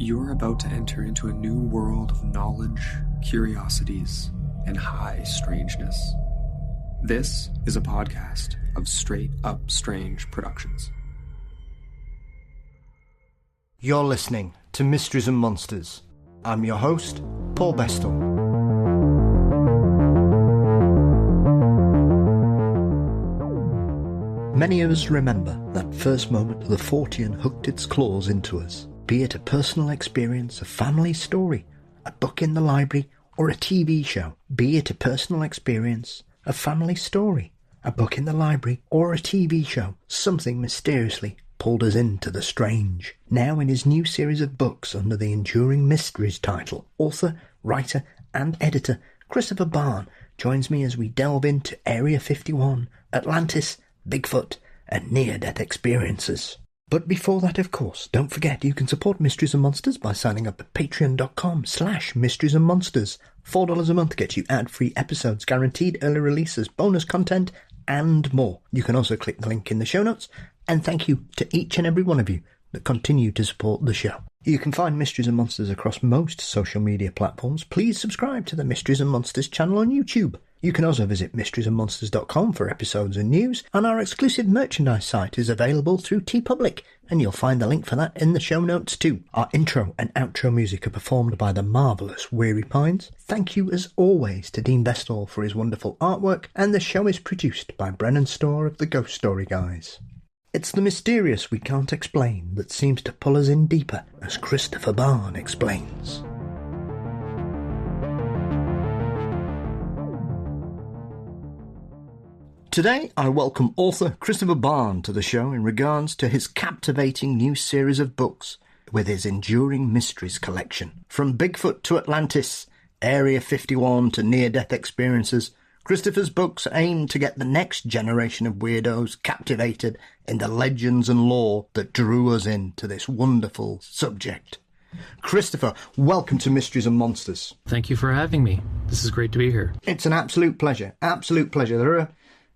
You're about to enter into a new world of knowledge, curiosities, and high strangeness. This is a podcast of Straight Up Strange Productions. You're listening to Mysteries and Monsters. I'm your host, Paul Bestel. Many of us remember that first moment the fortean hooked its claws into us, be it a personal experience, a family story, a book in the library, or a TV show. Be it a personal experience, a family story, a book in the library, or a TV show, something mysteriously pulled us into the strange. Now in his new series of books under the Enduring Mysteries title, author, writer and editor Christopher Bahn joins me as we delve into Area 51, Atlantis, Bigfoot and near-death experiences. But before that, of course, don't forget you can support Mysteries and Monsters by signing up at patreon.com/Mysteries and Monsters. $4 a month gets you ad-free episodes, guaranteed early releases, bonus content, and more. You can also click the link in the show notes, and thank you to each and every one of you that continue to support the show. You can find Mysteries and Monsters across most social media platforms. Please subscribe to the Mysteries and Monsters channel on YouTube. You can also visit mysteriesandmonsters.com for episodes and news, and our exclusive merchandise site is available through TeePublic, and you'll find the link for that in the show notes too. Our intro and outro music are performed by the marvellous Weary Pines. Thank you as always to Dean Bestall for his wonderful artwork, and the show is produced by Brennan Storr of the Ghost Story Guys. It's the mysterious we can't explain that seems to pull us in deeper, as Christopher Bahn explains. Today, I welcome author Christopher Bahn to the show in regards to his captivating new series of books with his Enduring Mysteries collection. From Bigfoot to Atlantis, Area 51 to near-death experiences, Christopher's books aim to get the next generation of weirdos captivated in the legends and lore that drew us into this wonderful subject. Christopher, welcome to Mysteries and Monsters. Thank you for having me. This is great to be here. It's an absolute pleasure. Absolute pleasure. There are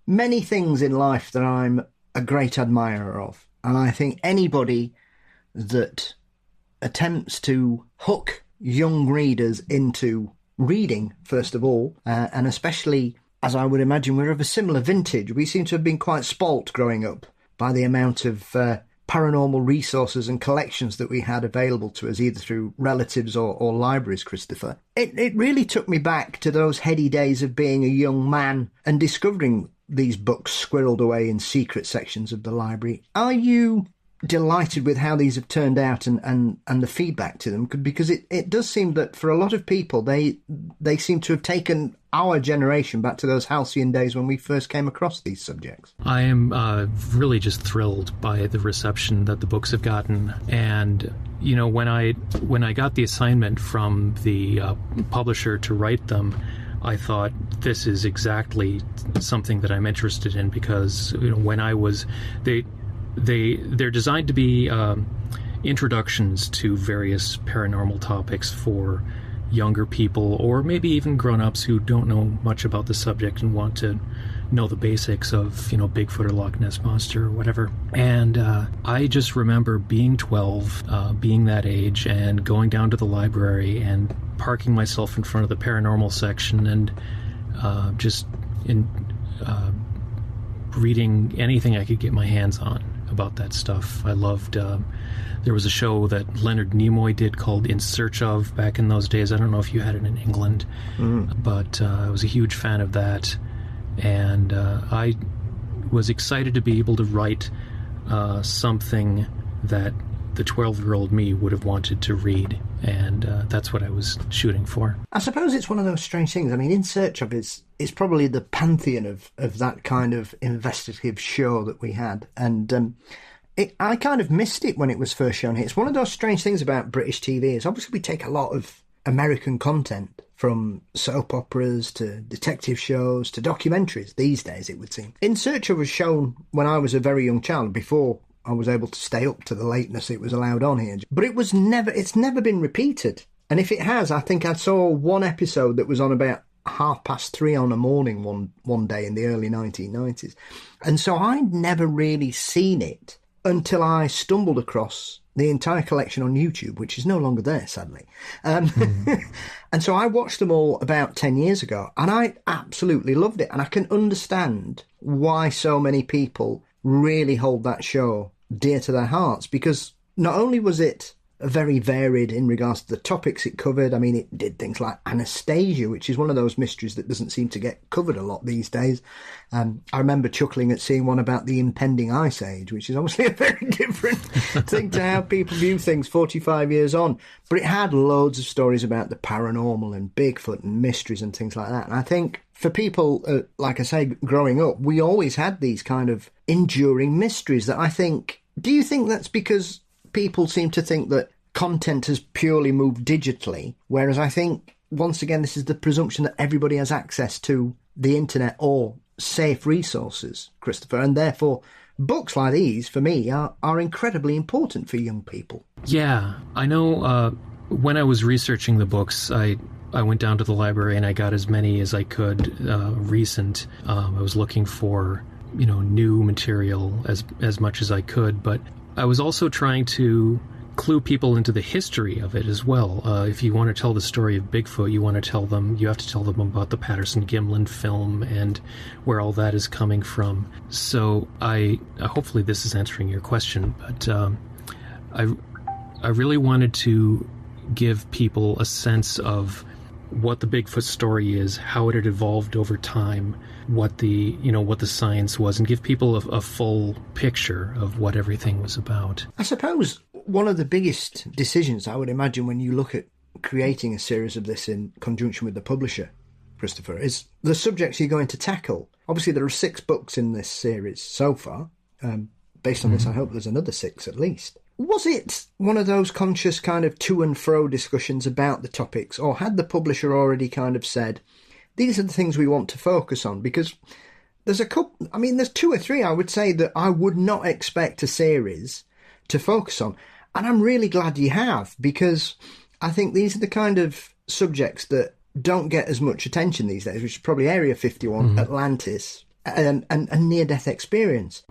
many things in life that I'm a great admirer of, and I think anybody that attempts to hook young readers into reading, first of all, and especially, as I would imagine, we're of a similar vintage. We seem to have been quite spoilt growing up by the amount of paranormal resources and collections that we had available to us, either through relatives or libraries, Christopher. It really took me back to those heady days of being a young man and discovering these books squirreled away in secret sections of the library. Are you delighted with how these have turned out and the feedback to them? Because it does seem that for a lot of people, they seem to have taken our generation back to those halcyon days when we first came across these subjects. I am really just thrilled by the reception that the books have gotten. And, you know, when I got the assignment from the publisher to write them, I thought this is exactly something that I'm interested in, because, you know, when I was, they're designed to be introductions to various paranormal topics for younger people, or maybe even grown-ups who don't know much about the subject and want to know the basics of, you know, Bigfoot or Loch Ness Monster or whatever. And I just remember being 12, being that age, and going down to the library and parking myself in front of the paranormal section and reading anything I could get my hands on about that stuff. I loved, there was a show that Leonard Nimoy did called In Search Of back in those days. I don't know if you had it in England, but I was a huge fan of that. And I was excited to be able to write something that the 12-year-old me would have wanted to read. And that's what I was shooting for. I suppose it's one of those strange things. I mean, In Search Of is probably the pantheon of that kind of investigative show that we had. And I kind of missed it when it was first shown here. It's one of those strange things about British TV is obviously we take a lot of American content, from soap operas to detective shows to documentaries these days, it would seem. In Search Of was shown when I was a very young child, before I was able to stay up to the lateness it was allowed on here. But it's never been repeated. And if it has, I think I saw one episode that was on about 3:30 on a morning one day in the early 1990s. And so I'd never really seen it until I stumbled across the entire collection on YouTube, which is no longer there, sadly. And so I watched them all about 10 years ago, and I absolutely loved it. And I can understand why so many people really hold that show dear to their hearts, because not only was it very varied in regards to the topics it covered. I mean, it did things like Anastasia, which is one of those mysteries that doesn't seem to get covered a lot these days. I remember chuckling at seeing one about the impending ice age, which is obviously a very different thing to how people view things 45 years on. But it had loads of stories about the paranormal and Bigfoot and mysteries and things like that. And I think for people, like I say, growing up, we always had these kind of enduring mysteries that I think... Do you think that's because people seem to think that content has purely moved digitally, whereas I think, once again, this is the presumption that everybody has access to the internet or safe resources, Christopher, and therefore books like these, for me, are incredibly important for young people. Yeah, I know when I was researching the books, I went down to the library and I got as many as I could recent. I was looking for, new material as much as I could, but I was also trying to clue people into the history of it as well. If you want to tell the story of Bigfoot, you have to tell them about the Patterson-Gimlin film and where all that is coming from. So hopefully this is answering your question, but I really wanted to give people a sense of what the Bigfoot story is, how it had evolved over time, what the science was, and give people a full picture of what everything was about. I suppose one of the biggest decisions, I would imagine, when you look at creating a series of this in conjunction with the publisher, Christopher, is the subjects you're going to tackle. Obviously, there are 6 books in this series so far. Based on this, I hope there's another 6 at least. Was it one of those conscious kind of to and fro discussions about the topics, or had the publisher already kind of said, these are the things we want to focus on? Because there's there's 2 or 3, I would say, that I would not expect a series to focus on. And I'm really glad you have, because I think these are the kind of subjects that don't get as much attention these days, which is probably Area 51, Atlantis, and near-death experience.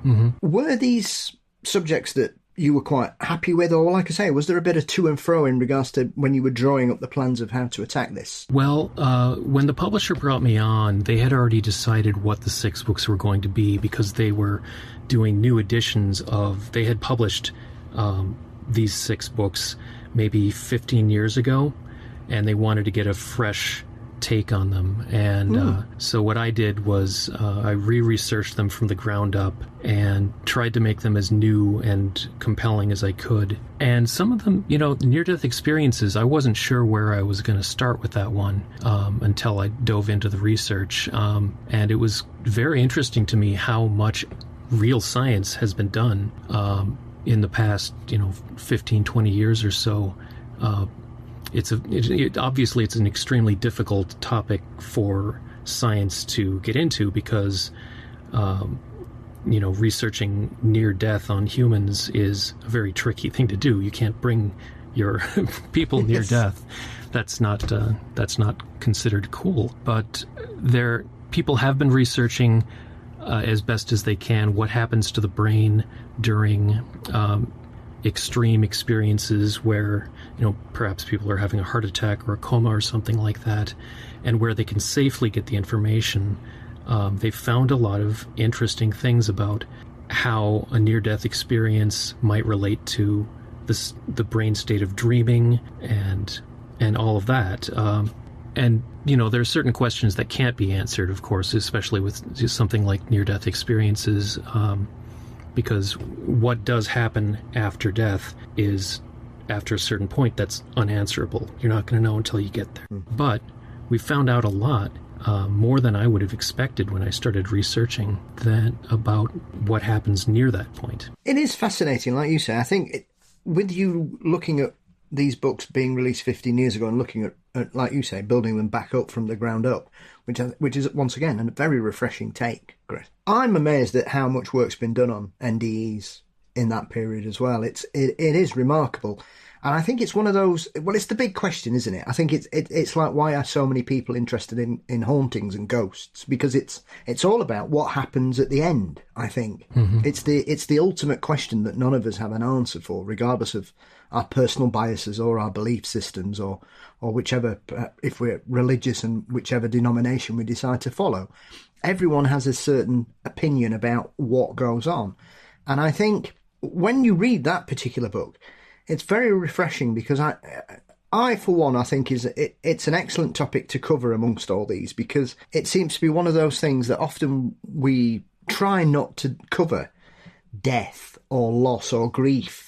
Were these subjects that you were quite happy with, or, like I say, was there a bit of to and fro in regards to when you were drawing up the plans of how to attack this? Well, when the publisher brought me on, they had already decided what the 6 books were going to be, because they were doing new editions they had published these 6 books maybe 15 years ago, and they wanted to get a fresh take on them. And so what I did was I re-researched them from the ground up and tried to make them as new and compelling as I could. And some of them, near-death experiences, I wasn't sure where I was going to start with that one until I dove into the research. And it was very interesting to me how much real science has been done in the past, 15, 20 years or so. Obviously it's an extremely difficult topic for science to get into, because researching near death on humans is a very tricky thing to do. You can't bring your people near death. That's not considered cool. But people have been researching as best as they can what happens to the brain during extreme experiences where perhaps people are having a heart attack or a coma or something like that, and where they can safely get the information. They've found a lot of interesting things about how a near-death experience might relate to the brain state of dreaming and all of that. And there are certain questions that can't be answered, of course, especially with something like near-death experiences, because what does happen after death is, after a certain point, that's unanswerable. You're not going to know until you get there. But we found out a lot, more than I would have expected when I started researching about what happens near that point. It is fascinating, like you say. I think with you looking at these books being released 15 years ago and looking at, like you say, building them back up from the ground up, which is, once again, a very refreshing take, Chris. I'm amazed at how much work's been done on NDEs in that period as well. It is remarkable. And I think it's one of those, well, it's the big question, isn't it? I think it's like, why are so many people interested in hauntings and ghosts? Because it's all about what happens at the end, I think. Mm-hmm. It's the ultimate question that none of us have an answer for, regardless of our personal biases or our belief systems or whichever, if we're religious and whichever denomination we decide to follow. Everyone has a certain opinion about what goes on. And I think when you read that particular book, it's very refreshing because I for one, I think it's an excellent topic to cover amongst all these, because it seems to be one of those things that often we try not to cover, death or loss or grief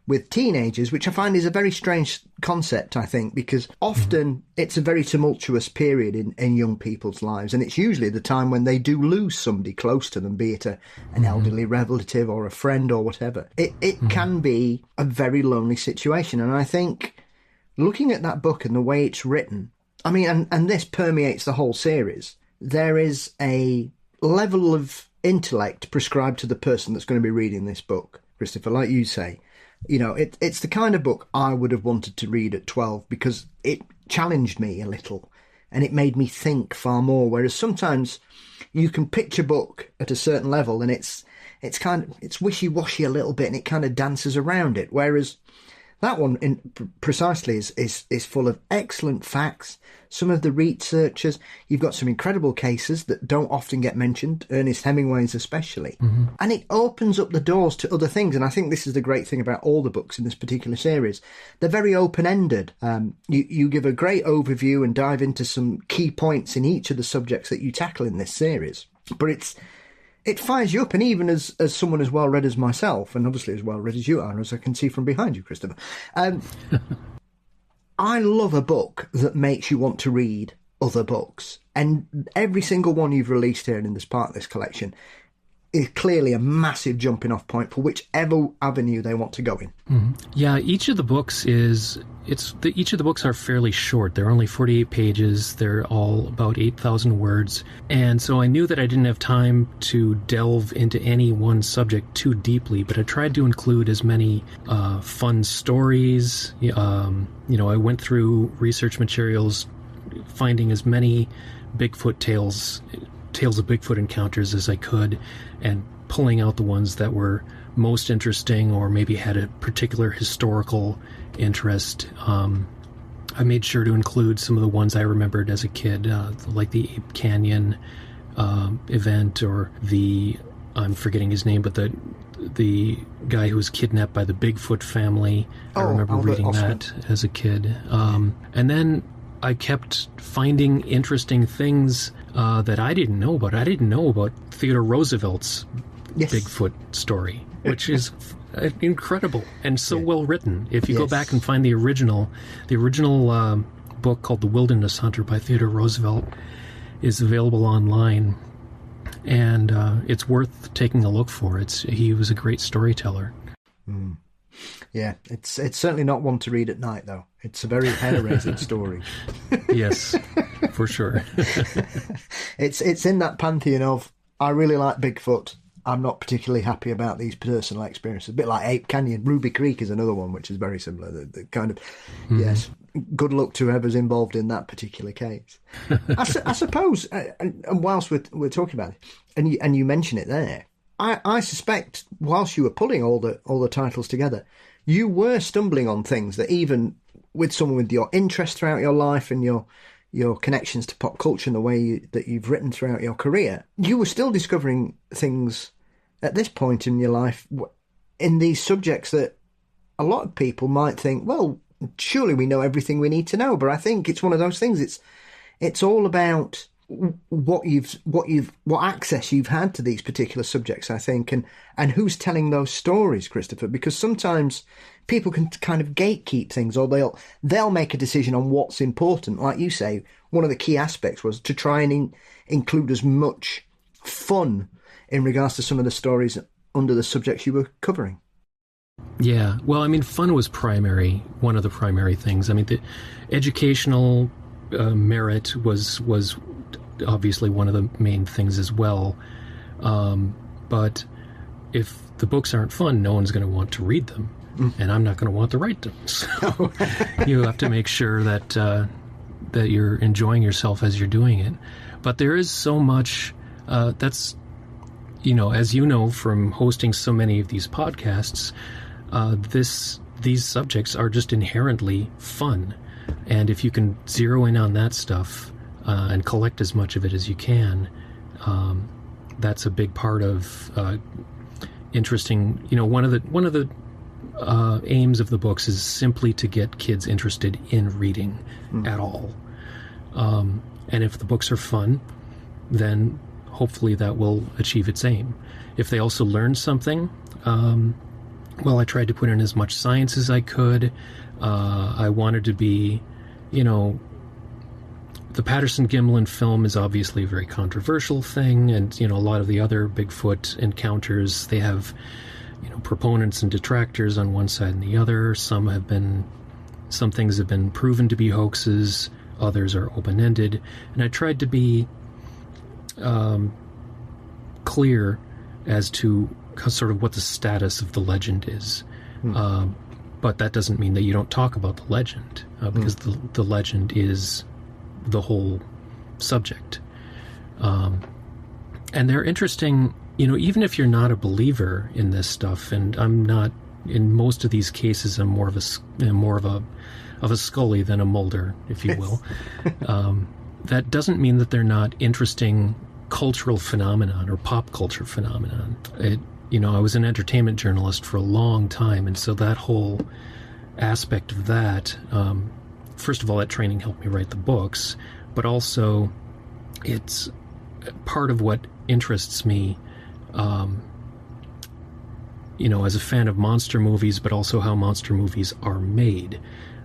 with teenagers, which I find is a very strange concept, I think, because often it's a very tumultuous period in young people's lives, and it's usually the time when they do lose somebody close to them, be it an elderly relative or a friend or whatever. It can be a very lonely situation, and I think looking at that book and the way it's written, I mean, and this permeates the whole series, there is a level of intellect prescribed to the person that's going to be reading this book, Christopher, like you say. You know, it's the kind of book I would have wanted to read at 12 because it challenged me a little and it made me think far more. Whereas sometimes you can pitch a book at a certain level and it's wishy-washy a little bit and it kind of dances around it. Whereas that one precisely is full of excellent facts. Some of the researchers, you've got some incredible cases that don't often get mentioned, Ernest Hemingway's especially. Mm-hmm. And it opens up the doors to other things. And I think this is the great thing about all the books in this particular series. They're very open-ended. You give a great overview and dive into some key points in each of the subjects that you tackle in this series. But it fires you up, and even as someone as well read as myself, and obviously as well read as you are, as I can see from behind you, Christopher, I love a book that makes you want to read other books. And every single one you've released here in this part of this collection is clearly a massive jumping off point for whichever avenue they want to go in. Mm-hmm. Yeah, each of the books are fairly short. They're only 48 pages. They're all about 8,000 words. And so I knew that I didn't have time to delve into any one subject too deeply, but I tried to include as many fun stories. I went through research materials, finding as many Bigfoot tales of Bigfoot encounters as I could, and pulling out the ones that were most interesting or maybe had a particular historical interest. I made sure to include some of the ones I remembered as a kid, like the Ape Canyon event, or I'm forgetting his name, but the guy who was kidnapped by the Bigfoot family. I remember reading that as a kid. And then I kept finding interesting things that I didn't know about. I didn't know about Theodore Roosevelt's Bigfoot story, which is incredible and so well written. If you go back and find the original book called The Wilderness Hunter by Theodore Roosevelt is available online, and it's worth taking a look for. He was a great storyteller. Mm. Yeah, it's certainly not one to read at night, though. It's a very hair-raising story. Yes, for sure. It's in that pantheon of, I really like Bigfoot, I'm not particularly happy about these personal experiences. A bit like Ape Canyon. Ruby Creek is another one which is very similar. The kind of, yes, good luck to whoever's involved in that particular case. I suppose, and whilst we're talking about it, and you mention it there, I suspect whilst you were pulling all the titles together, you were stumbling on things that even with someone with your interest throughout your life and your connections to pop culture and the way that you've written throughout your career, you were still discovering things at this point in your life in these subjects that a lot of people might think, well, surely we know everything we need to know. But I think it's one of those things. It's all about what access you've had to these particular subjects, I think, and who's telling those stories, Christopher, because sometimes people can kind of gatekeep things, or they'll make a decision on what's important. Like you say, one of the key aspects was to try and include as much fun in regards to some of the stories under the subjects you were covering. Yeah, well, I mean, fun was one of the primary things. I mean, the educational merit was obviously one of the main things as well. But if the books aren't fun, no one's going to want to read them, and I'm not going to want to write them. So you have to make sure that that you're enjoying yourself as you're doing it. But there is so much that's, as you know from hosting so many of these podcasts, these subjects are just inherently fun. And if you can zero in on that stuff and collect as much of it as you can, that's a big part of interesting. One of the aims of the books is simply to get kids interested in reading at all. And if the books are fun, then hopefully that will achieve its aim. If they also learn something, I tried to put in as much science as I could. I wanted to be, the Patterson-Gimlin film is obviously a very controversial thing, and, a lot of the other Bigfoot encounters, they have, proponents and detractors on one side and the other. Some things have been proven to be hoaxes, others are open-ended, and I tried to be clear as to sort of what the status of the legend is. But that doesn't mean that you don't talk about the legend, because the legend is the whole subject. And they're interesting, even if you're not a believer in this stuff, and I'm not, in most of these cases, I'm more of a Scully than a Mulder, if you will. That doesn't mean that they're not interesting cultural phenomenon or pop culture phenomenon. I was an entertainment journalist for a long time, and so that whole aspect of that, first of all, that training helped me write the books, but also it's part of what interests me, as a fan of monster movies, but also how monster movies are made.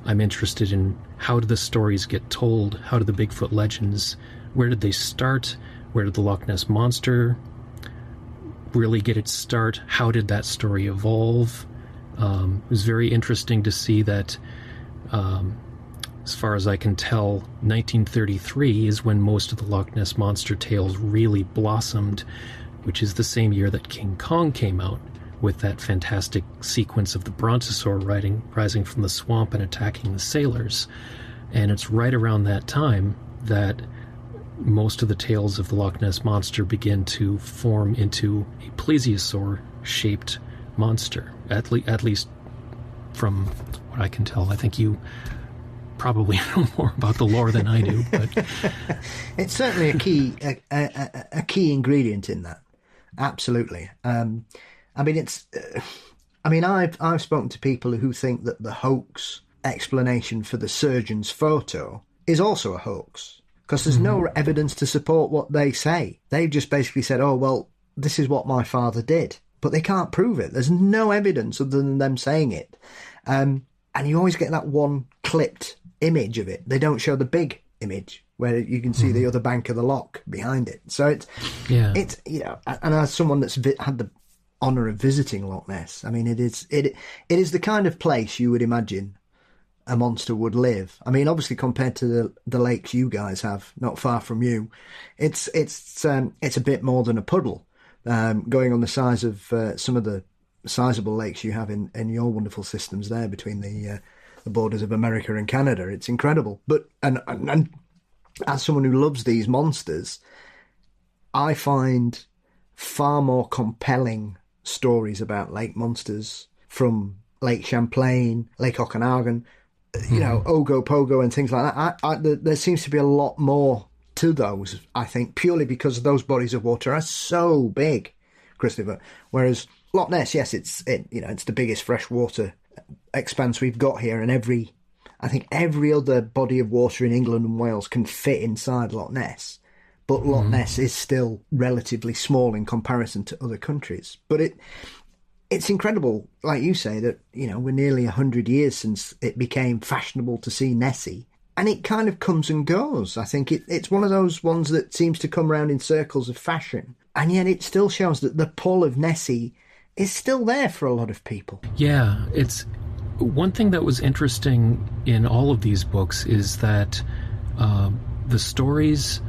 I'm interested in how do the stories get told, how do the Bigfoot legends, where did they start, where did the Loch Ness Monster really get its start, how did that story evolve. It was very interesting to see that, as far as I can tell, 1933 is when most of the Loch Ness Monster tales really blossomed, which is the same year that King Kong came out, with that fantastic sequence of the brontosaur rising from the swamp and attacking the sailors. And it's right around that time that most of the tales of the Loch Ness Monster begin to form into a plesiosaur-shaped monster, at least from what I can tell. I think you probably know more about the lore than I do, but it's certainly a key ingredient in that. Absolutely. I've spoken to people who think that the hoax explanation for the surgeon's photo is also a hoax, because there's no evidence to support what they say. They've just basically said, oh, well, this is what my father did. But they can't prove it. There's no evidence other than them saying it. And you always get that one clipped image of it. They don't show the big image where you can see the other bank of the loch behind it. So it's and as someone that's had the honour of visiting Loch Ness, it is the kind of place you would imagine a monster would live. Obviously compared to the lakes you guys have not far from you, it's a bit more than a puddle, going on the size of some of the sizable lakes you have in your wonderful systems there between the borders of America and Canada. It's incredible. But and as someone who loves these monsters, I find far more compelling stories about lake monsters from Lake Champlain, Lake Okanagan, Ogopogo and things like that. There seems to be a lot more to those, I think, purely because those bodies of water are so big, Christopher. Whereas Loch Ness, yes, it's the biggest freshwater expanse we've got here, and I think every other body of water in England and Wales can fit inside Loch Ness. But Loch Ness is still relatively small in comparison to other countries. But it's incredible, like you say, that, we're nearly 100 years since it became fashionable to see Nessie. And it kind of comes and goes. I think it's one of those ones that seems to come around in circles of fashion. And yet it still shows that the pull of Nessie is still there for a lot of people. Yeah, it's one thing that was interesting in all of these books is that the stories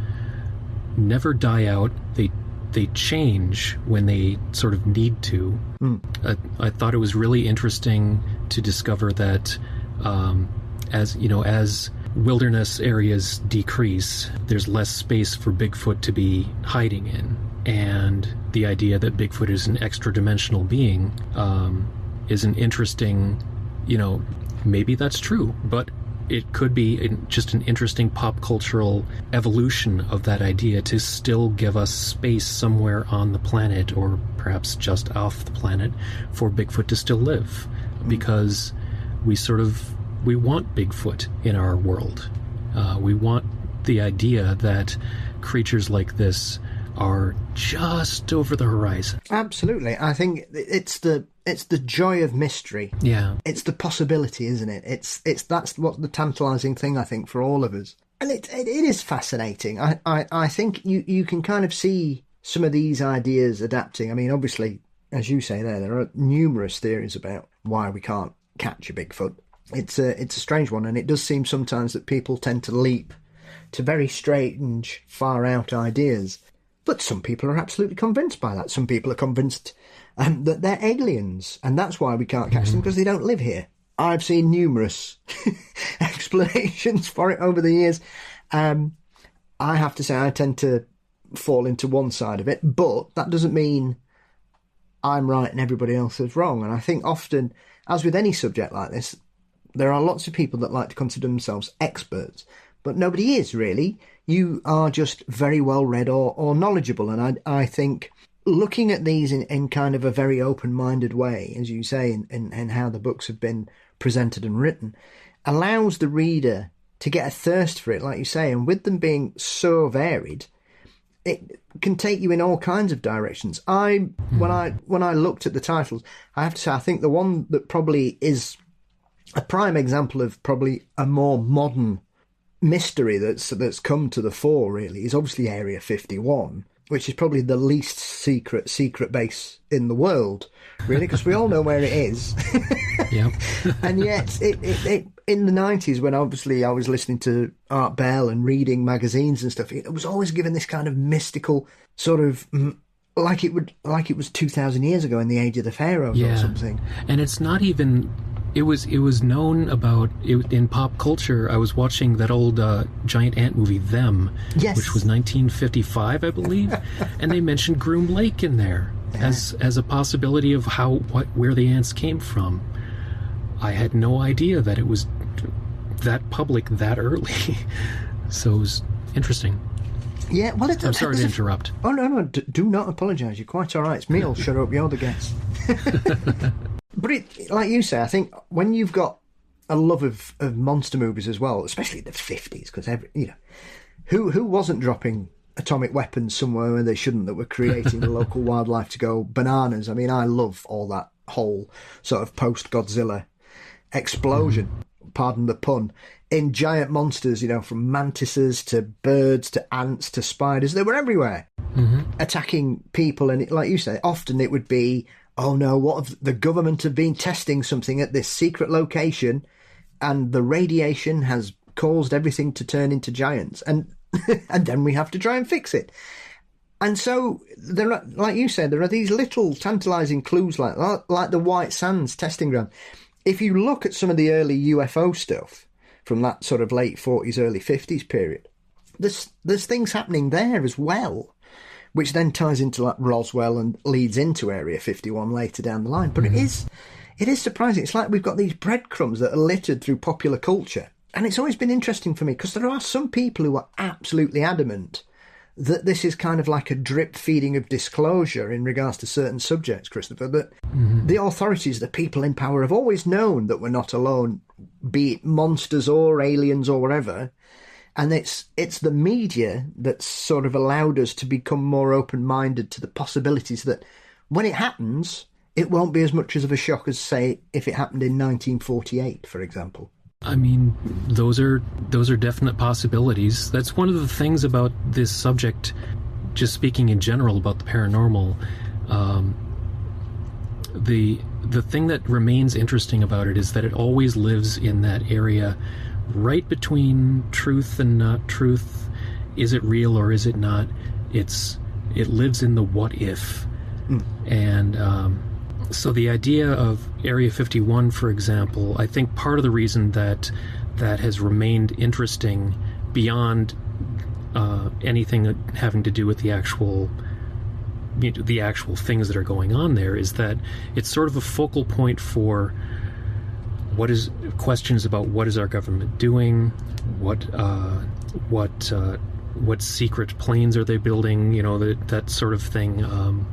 never die out. They they change when they sort of need to. I thought it was really interesting to discover that as wilderness areas decrease, there's less space for Bigfoot to be hiding in. And the idea that Bigfoot is an extra-dimensional being is an interesting, maybe that's true, but it could be just an interesting pop cultural evolution of that idea to still give us space somewhere on the planet, or perhaps just off the planet, for Bigfoot to still live. Because we want Bigfoot in our world. We want the idea that creatures like this are just over the horizon. Absolutely. I think it's the joy of mystery. Yeah. It's the possibility, isn't it? That's what the tantalising thing, I think, for all of us. And it is fascinating. I think you can kind of see some of these ideas adapting. I mean, obviously, as you say there are numerous theories about why we can't catch a Bigfoot. It's a strange one, and it does seem sometimes that people tend to leap to very strange, far-out ideas. But some people are absolutely convinced by that. Some people are convinced that they're aliens, and that's why we can't catch them, because they don't live here. I've seen numerous explanations for it over the years. I have to say I tend to fall into one side of it, but that doesn't mean I'm right and everybody else is wrong. And I think often, as with any subject like this, there are lots of people that like to consider themselves experts, but nobody is really. You are just very well read or knowledgeable. And I think looking at these in kind of a very open-minded way, as you say, and how the books have been presented and written, allows the reader to get a thirst for it, like you say. And with them being so varied, it can take you in all kinds of directions. When I looked at the titles, I have to say, I think the one that probably is a prime example of probably a more modern mystery that's come to the fore, really, is obviously Area 51, which is probably the least secret base in the world, really, because we all know where it is. Yeah. And yet, it in the 90s, when obviously I was listening to Art Bell and reading magazines and stuff, it was always given this kind of mystical sort of, like it was 2,000 years ago in the Age of the Pharaohs or something. And it's not even. It was known about in pop culture. I was watching that old giant ant movie, Them, which was 1955, I believe, and they mentioned Groom Lake in there as a possibility of where the ants came from. I had no idea that it was that public that early, so it was interesting. Yeah, well, I'm sorry to interrupt. Oh no, do not apologise. You're quite all right. It's me. I'll shut up. You're the guest. But like you say, I think when you've got a love of monster movies as well, especially the 50s, because who wasn't dropping atomic weapons somewhere where they shouldn't, that were creating the local wildlife to go bananas? I mean, I love all that whole sort of post-Godzilla explosion, pardon the pun, in giant monsters, from mantises to birds to ants to spiders. They were everywhere, attacking people. And like you say, often it would be, oh no, what if the government have been testing something at this secret location and the radiation has caused everything to turn into giants, and then we have to try and fix it. And so, there are, like you said, there are these little tantalising clues like the White Sands testing ground. If you look at some of the early UFO stuff from that sort of late 40s, early 50s period, there's things happening there as well, which then ties into like Roswell and leads into Area 51 later down the line. But it is surprising. It's like we've got these breadcrumbs that are littered through popular culture. And it's always been interesting for me, because there are some people who are absolutely adamant that this is kind of like a drip feeding of disclosure in regards to certain subjects, Christopher, that the authorities, the people in power, have always known that we're not alone, be it monsters or aliens or whatever. And it's the media that's sort of allowed us to become more open-minded to the possibilities that when it happens, it won't be as much of a shock as, say, if it happened in 1948, for example. I mean, those are definite possibilities. That's one of the things about this subject, just speaking in general about the paranormal. The thing that remains interesting about it is that it always lives in that area right between truth and not truth. Is it real or is it not? It's it lives in the what if. And so the idea of Area 51, for example, I think part of the reason that has remained interesting beyond anything having to do with the actual things that are going on there is that it's sort of a focal point for questions about what is our government doing, what secret planes are they building, that sort of thing.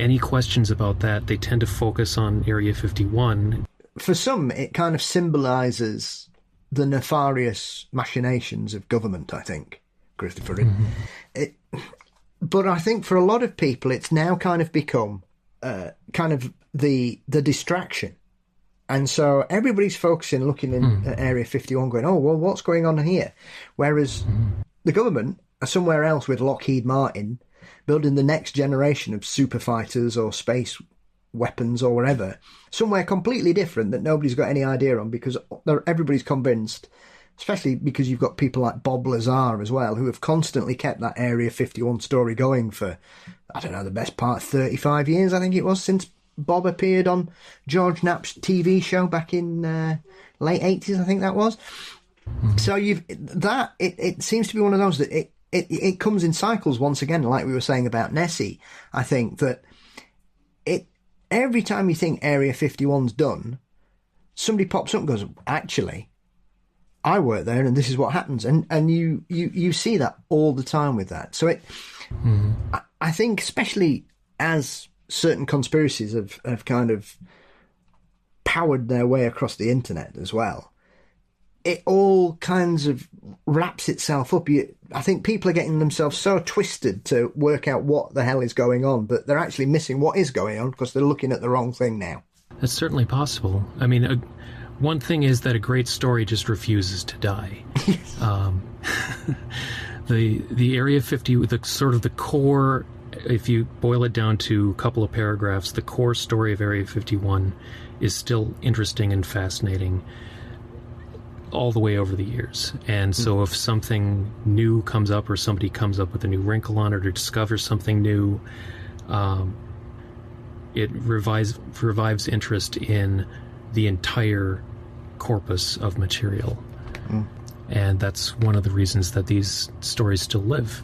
Any questions about that, they tend to focus on Area 51. For some, it kind of symbolises the nefarious machinations of government, I think, Christopher. Mm-hmm. But I think for a lot of people, it's now kind of become kind of the distraction. And so everybody's focusing, looking at Area 51, going, oh, well, what's going on here? Whereas the government are somewhere else with Lockheed Martin, building the next generation of super fighters or space weapons or whatever, somewhere completely different that nobody's got any idea on, because everybody's convinced, especially because you've got people like Bob Lazar as well, who have constantly kept that Area 51 story going for, I don't know, the best part of 35 years, I think it was, since Bob appeared on George Knapp's TV show back in late 80s, I think that was. So it seems to be one of those that it comes in cycles once again, like we were saying about Nessie. I think that every time you think Area 51's done, somebody pops up and goes, actually, I work there and this is what happens. And you see that all the time with that. So I think, especially as certain conspiracies have kind of powered their way across the internet as well, it all kinds of wraps itself up. I think people are getting themselves so twisted to work out what the hell is going on, but they're actually missing what is going on because they're looking at the wrong thing now. That's certainly possible. I mean, one thing is that a great story just refuses to die. The Area 50, the sort of the core, if you boil it down to a couple of paragraphs, the core story of Area 51 is still interesting and fascinating all the way over the years. And so if something new comes up, or somebody comes up with a new wrinkle on it, or discovers something new, it revives interest in the entire corpus of material. And that's one of the reasons that these stories still live.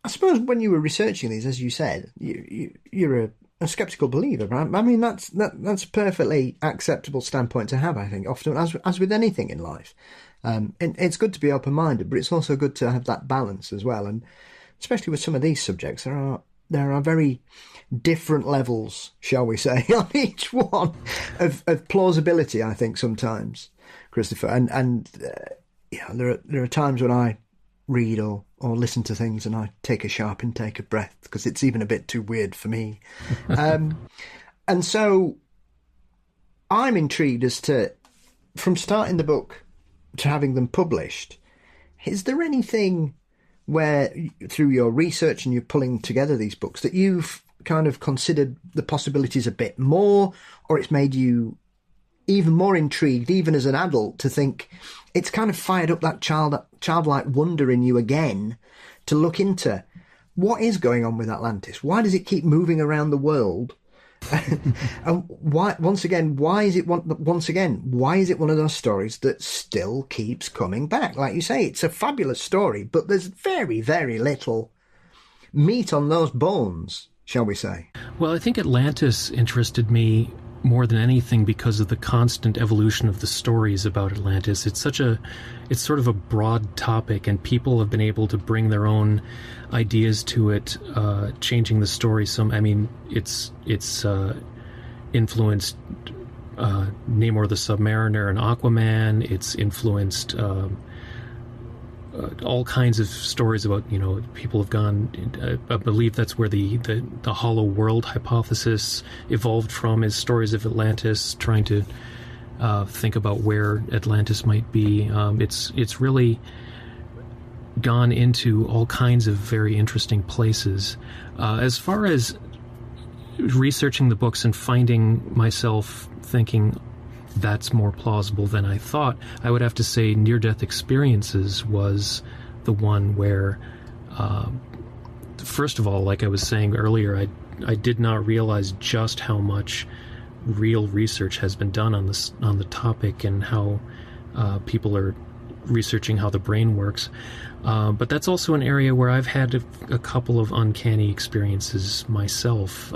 I suppose when you were researching these, as you said, you're a skeptical believer, right? I mean, that's a perfectly acceptable standpoint to have, I think, often, as with anything in life. And it's good to be open-minded, but it's also good to have that balance as well. And especially with some of these subjects, there are very different levels, shall we say, on each one of plausibility, I think, sometimes, Christopher. And there are times when I read or listen to things and I take a sharp intake of breath because it's even a bit too weird for me. And so I'm intrigued as to, from starting the book to having them published, is there anything where, through your research and you're pulling together these books, that you've kind of considered the possibilities a bit more, or it's made you even more intrigued, even as an adult, to think it's kind of fired up that childlike wonder in you again to look into what is going on with Atlantis? Why does it keep moving around the world? And why is it one of those stories that still keeps coming back? Like you say, it's a fabulous story, but there's very, very little meat on those bones, shall we say. Well, I think Atlantis interested me more than anything because of the constant evolution of the stories about Atlantis. It's sort of a broad topic, and people have been able to bring their own ideas to it, changing the story some. I mean, it's influenced Namor the Submariner and Aquaman. It's influenced all kinds of stories about, people have gone, I believe that's where the hollow world hypothesis evolved from, is stories of Atlantis, trying to think about where Atlantis might be. It's really gone into all kinds of very interesting places. As far as researching the books and finding myself thinking, that's more plausible than I thought. I would have to say near-death experiences was the one where, first of all, like I was saying earlier, I did not realize just how much real research has been done on the topic, and how people are researching how the brain works. But that's also an area where I've had a couple of uncanny experiences myself.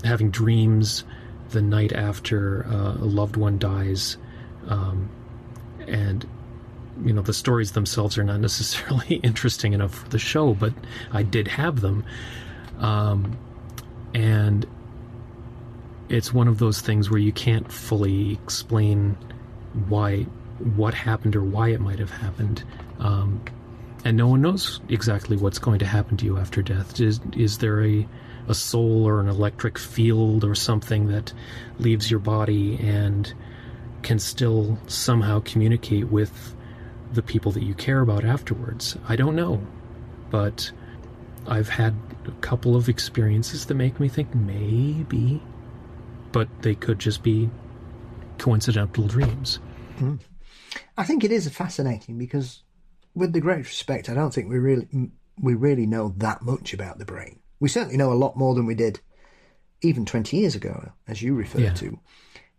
Having dreams the night after a loved one dies, and the stories themselves are not necessarily interesting enough for the show, but I did have them, and it's one of those things where you can't fully explain what happened or why it might have happened, and no one knows exactly what's going to happen to you after death. Is there a soul or an electric field or something that leaves your body and can still somehow communicate with the people that you care about afterwards? I don't know, but I've had a couple of experiences that make me think maybe, but they could just be coincidental dreams. I think it is fascinating because, with the greatest respect, I don't think we really know that much about the brain. We certainly know a lot more than we did even 20 years ago, as you referred to.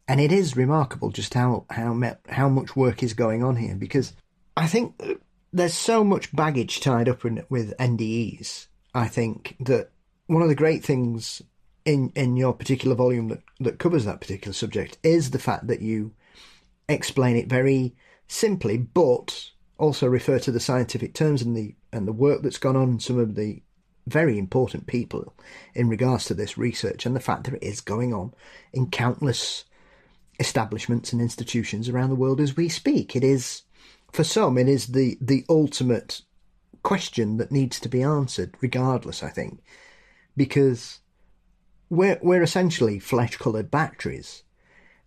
And it is remarkable just how much work is going on here, because I think there's so much baggage tied up with NDEs. I think that one of the great things in your particular volume that covers that particular subject is the fact that you explain it very simply, but also refer to the scientific terms and the work that's gone on, and some of the very important people in regards to this research, and the fact that it is going on in countless establishments and institutions around the world as we speak. It is, for some, it is the ultimate question that needs to be answered regardless, I think, because we're essentially flesh-coloured batteries,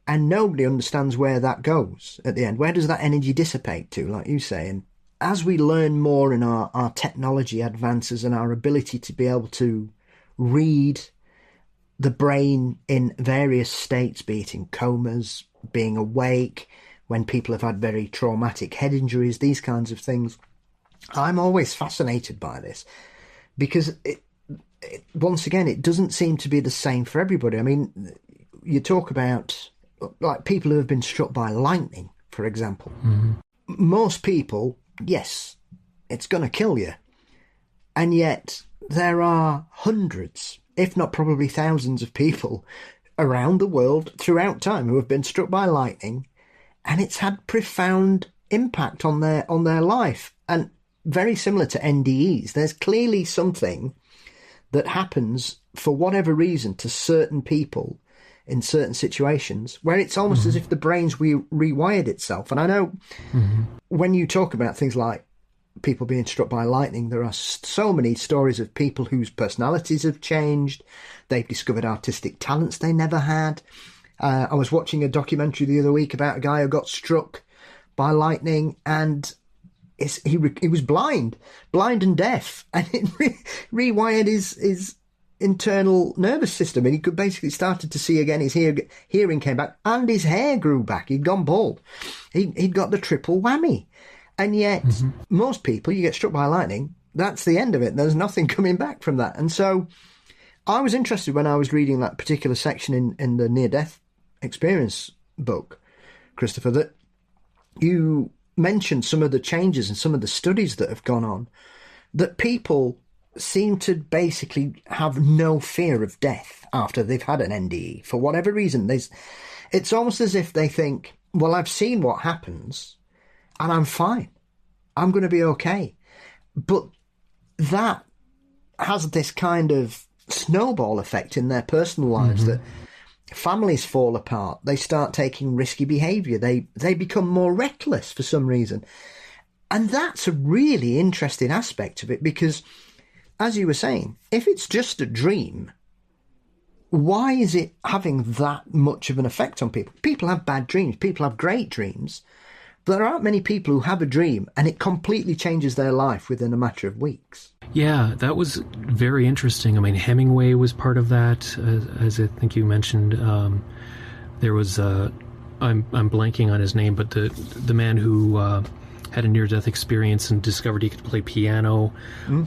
and nobody understands where that goes at the end. Where does that energy dissipate to, like you say? And as we learn more and our technology advances and our ability to be able to read the brain in various states, be it in comas, being awake, when people have had very traumatic head injuries, these kinds of things, I'm always fascinated by this, because once again, it doesn't seem to be the same for everybody. I mean, you talk about like people who have been struck by lightning, for example. Mm-hmm. Most people, yes, it's going to kill you. And yet there are hundreds, if not probably thousands of people around the world throughout time who have been struck by lightning, and it's had profound impact on their life. And very similar to NDEs, there's clearly something that happens for whatever reason to certain people in certain situations where it's almost as if the brain's rewired itself. And I know when you talk about things like people being struck by lightning, there are so many stories of people whose personalities have changed. They've discovered artistic talents they never had. I was watching a documentary the other week about a guy who got struck by lightning, and he was blind and deaf, and it rewired his internal nervous system, and he could basically started to see again. His hearing came back, and his hair grew back. He'd gone bald. He'd got the triple whammy. And yet, most people, you get struck by lightning, that's the end of it. There's nothing coming back from that. And so I was interested when I was reading that particular section in the near-death experience book, Christopher, that you mentioned some of the changes and some of the studies that have gone on, that people seem to basically have no fear of death after they've had an NDE. For whatever reason, it's almost as if they think, well, I've seen what happens and I'm fine. I'm going to be okay. But that has this kind of snowball effect in their personal lives, that families fall apart. They start taking risky behaviour. They become more reckless for some reason. And that's a really interesting aspect of it, because, as you were saying, if it's just a dream, why is it having that much of an effect on people? People have bad dreams. People have great dreams. But there aren't many people who have a dream and it completely changes their life within a matter of weeks. Yeah, that was very interesting. I mean, Hemingway was part of that, as I think you mentioned. There was, I'm blanking on his name, but the man who had a near-death experience and discovered he could play piano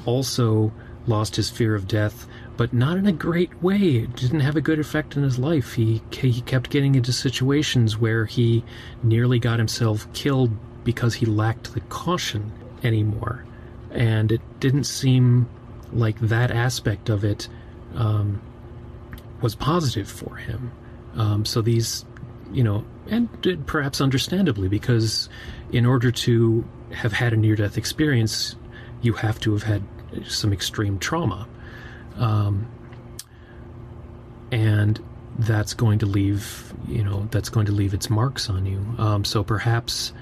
also lost his fear of death, but not in a great way. It didn't have a good effect in his life. He kept getting into situations where he nearly got himself killed because he lacked the caution anymore. And it didn't seem like that aspect of it was positive for him. So these, and perhaps understandably, because in order to have had a near-death experience, you have to have had some extreme trauma. And that's going to leave, its marks on you. So perhaps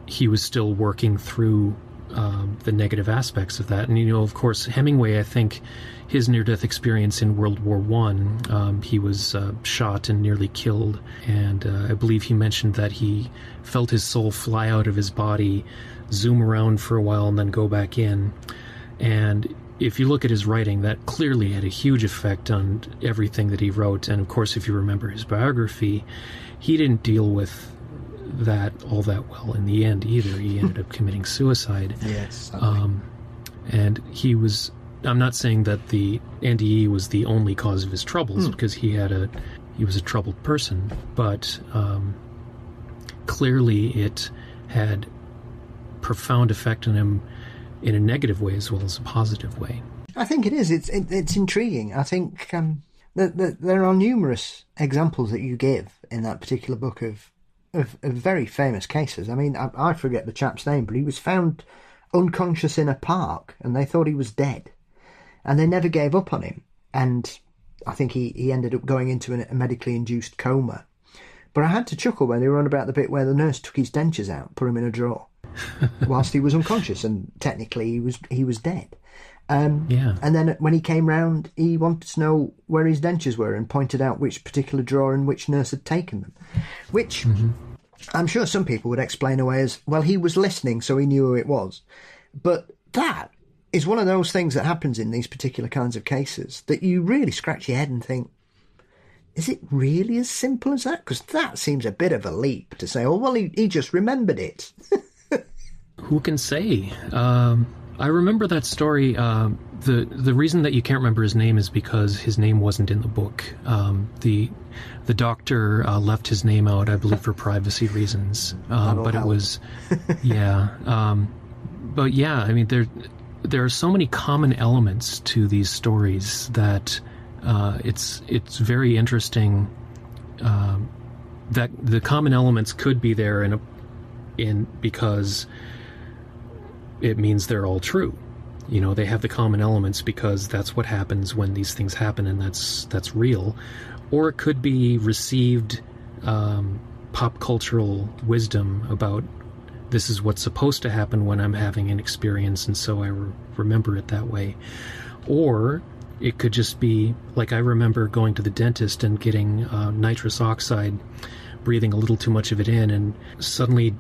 he was still working through the negative aspects of that. And, of course, Hemingway, I think his near-death experience in World War I, he was shot and nearly killed. And I believe he mentioned that he felt his soul fly out of his body, zoom around for a while, and then go back in. And if you look at his writing, that clearly had a huge effect on everything that he wrote. And, of course, if you remember his biography, he didn't deal with that all that well in the end either. He ended up committing suicide. Yes. And he was, I'm not saying that the NDE was the only cause of his troubles, because he was a troubled person, but clearly it had profound effect on him in a negative way as well as a positive way. I think it is. It's intriguing. I think there are numerous examples that you give in that particular book of very famous cases. I mean, I forget the chap's name, but he was found unconscious in a park, and they thought he was dead, and they never gave up on him. And I think he ended up going into a medically induced coma. But I had to chuckle when they were on about the bit where the nurse took his dentures out, put him in a drawer, whilst he was unconscious, and technically he was dead. And then when he came round, he wanted to know where his dentures were and pointed out which particular drawer and which nurse had taken them, which I'm sure some people would explain away as, well, he was listening, so he knew who it was. But that is one of those things that happens in these particular kinds of cases that you really scratch your head and think, is it really as simple as that? Because that seems a bit of a leap to say, oh, well, he just remembered it. Who can say? I remember that story. The reason that you can't remember his name is because his name wasn't in the book. The doctor left his name out, I believe, for privacy reasons. But it was, but yeah, I mean, there are so many common elements to these stories that it's very interesting that the common elements could be there because it means they're all true. They have the common elements because that's what happens when these things happen, and that's real. Or it could be received pop cultural wisdom about this is what's supposed to happen when I'm having an experience, and so I remember it that way. Or it could just be, like I remember going to the dentist and getting nitrous oxide, breathing a little too much of it in, and suddenly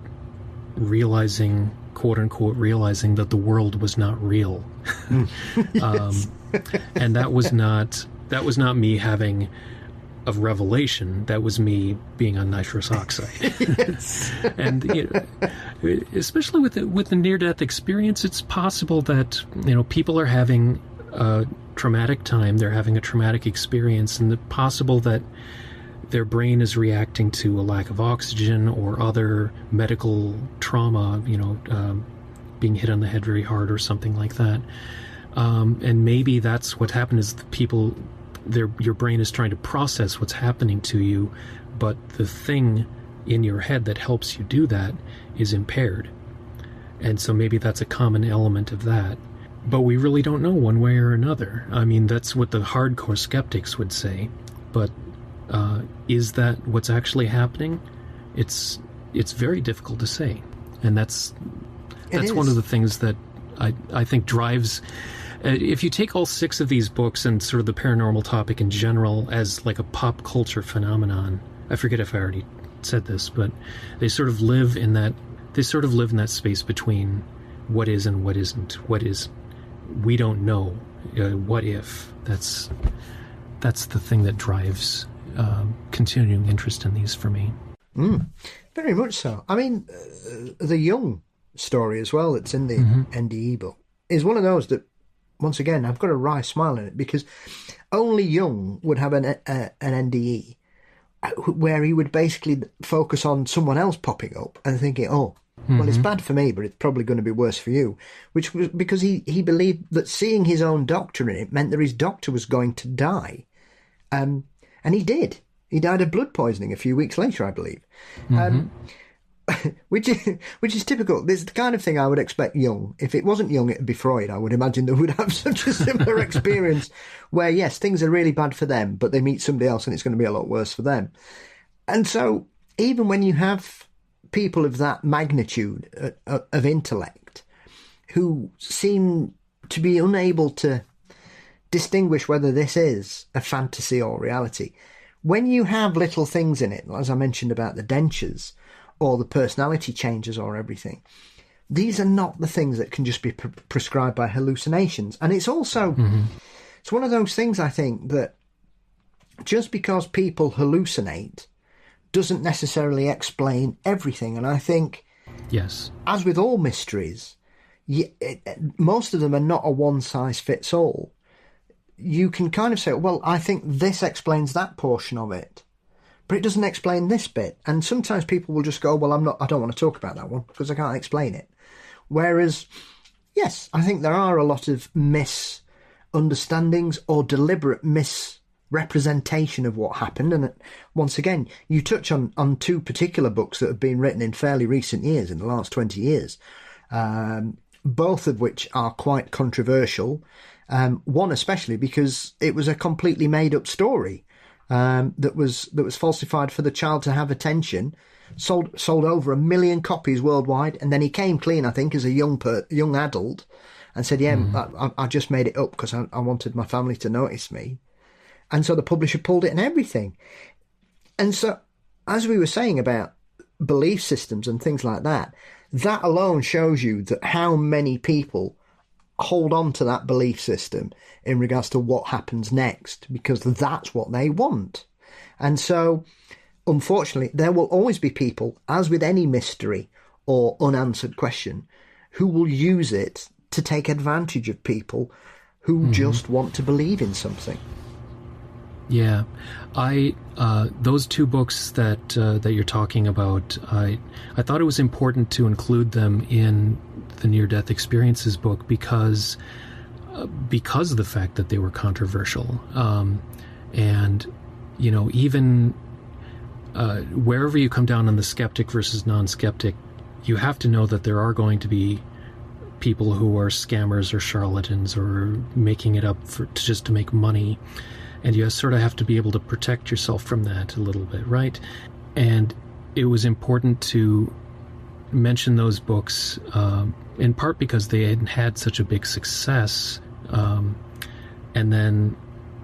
realizing, quote unquote, realizing that the world was not real. And that was not me having a revelation. That was me being on nitrous oxide. And especially with the near-death experience, it's possible that people are having a traumatic time, they're having a traumatic experience, and it's possible that their brain is reacting to a lack of oxygen or other medical trauma, being hit on the head very hard or something like that. And maybe that's what happened is your brain is trying to process what's happening to you, but the thing in your head that helps you do that is impaired. And so maybe that's a common element of that. But we really don't know one way or another. I mean, that's what the hardcore skeptics would say. But is that what's actually happening? It's very difficult to say. And that's one of the things that I think drives... if you take all 6 of these books and sort of the paranormal topic in general as like a pop culture phenomenon, I forget if I already said this, but they sort of live in that space between what is and what isn't, what is, we don't know, what if. That's the thing that drives continuing interest in these for me. Very much so. I mean, the Jung story as well that's in the NDE book is one of those that, once again, I've got a wry smile in it, because only Jung would have an NDE where he would basically focus on someone else popping up and thinking, oh, well, it's bad for me, but it's probably going to be worse for you, which was because he believed that seeing his own doctor in it meant that his doctor was going to die. And he did. He died of blood poisoning a few weeks later, I believe. Which is typical. This is the kind of thing I would expect Jung. If it wasn't Jung, it would be Freud. I would imagine they would have such a similar experience where, yes, things are really bad for them, but they meet somebody else and it's going to be a lot worse for them. And so even when you have people of that magnitude of intellect who seem to be unable to distinguish whether this is a fantasy or reality, when you have little things in it, as I mentioned about the dentures or the personality changes or everything, these are not the things that can just be prescribed by hallucinations. And it's also, it's one of those things, I think, that just because people hallucinate doesn't necessarily explain everything. And I think, yes, as with all mysteries, most of them are not a one-size-fits-all. You can kind of say, well, I think this explains that portion of it, but it doesn't explain this bit. And sometimes people will just go, well, I don't want to talk about that one because I can't explain it. Whereas, yes, I think there are a lot of misunderstandings or deliberate misrepresentation of what happened. And once again, you touch on two particular books that have been written in fairly recent years, in the last 20 years, both of which are quite controversial. One especially because it was a completely made-up story that was falsified for the child to have attention, sold over 1 million copies worldwide, and then he came clean, I think, as a young adult, and said, I just made it up because I wanted my family to notice me. And so the publisher pulled it and everything. And so, as we were saying about belief systems and things like that, that alone shows you that how many people hold on to that belief system in regards to what happens next, because that's what they want. And so, unfortunately, there will always be people, as with any mystery or unanswered question, who will use it to take advantage of people who just want to believe in something. Yeah, those two books that you're talking about, I thought it was important to include them in the near-death experiences book because of the fact that they were controversial, and even wherever you come down on the skeptic versus non-skeptic, you have to know that there are going to be people who are scammers or charlatans or making it up just to make money. And you sort of have to be able to protect yourself from that a little bit, right? And it was important to mention those books, in part because they had had such a big success, and then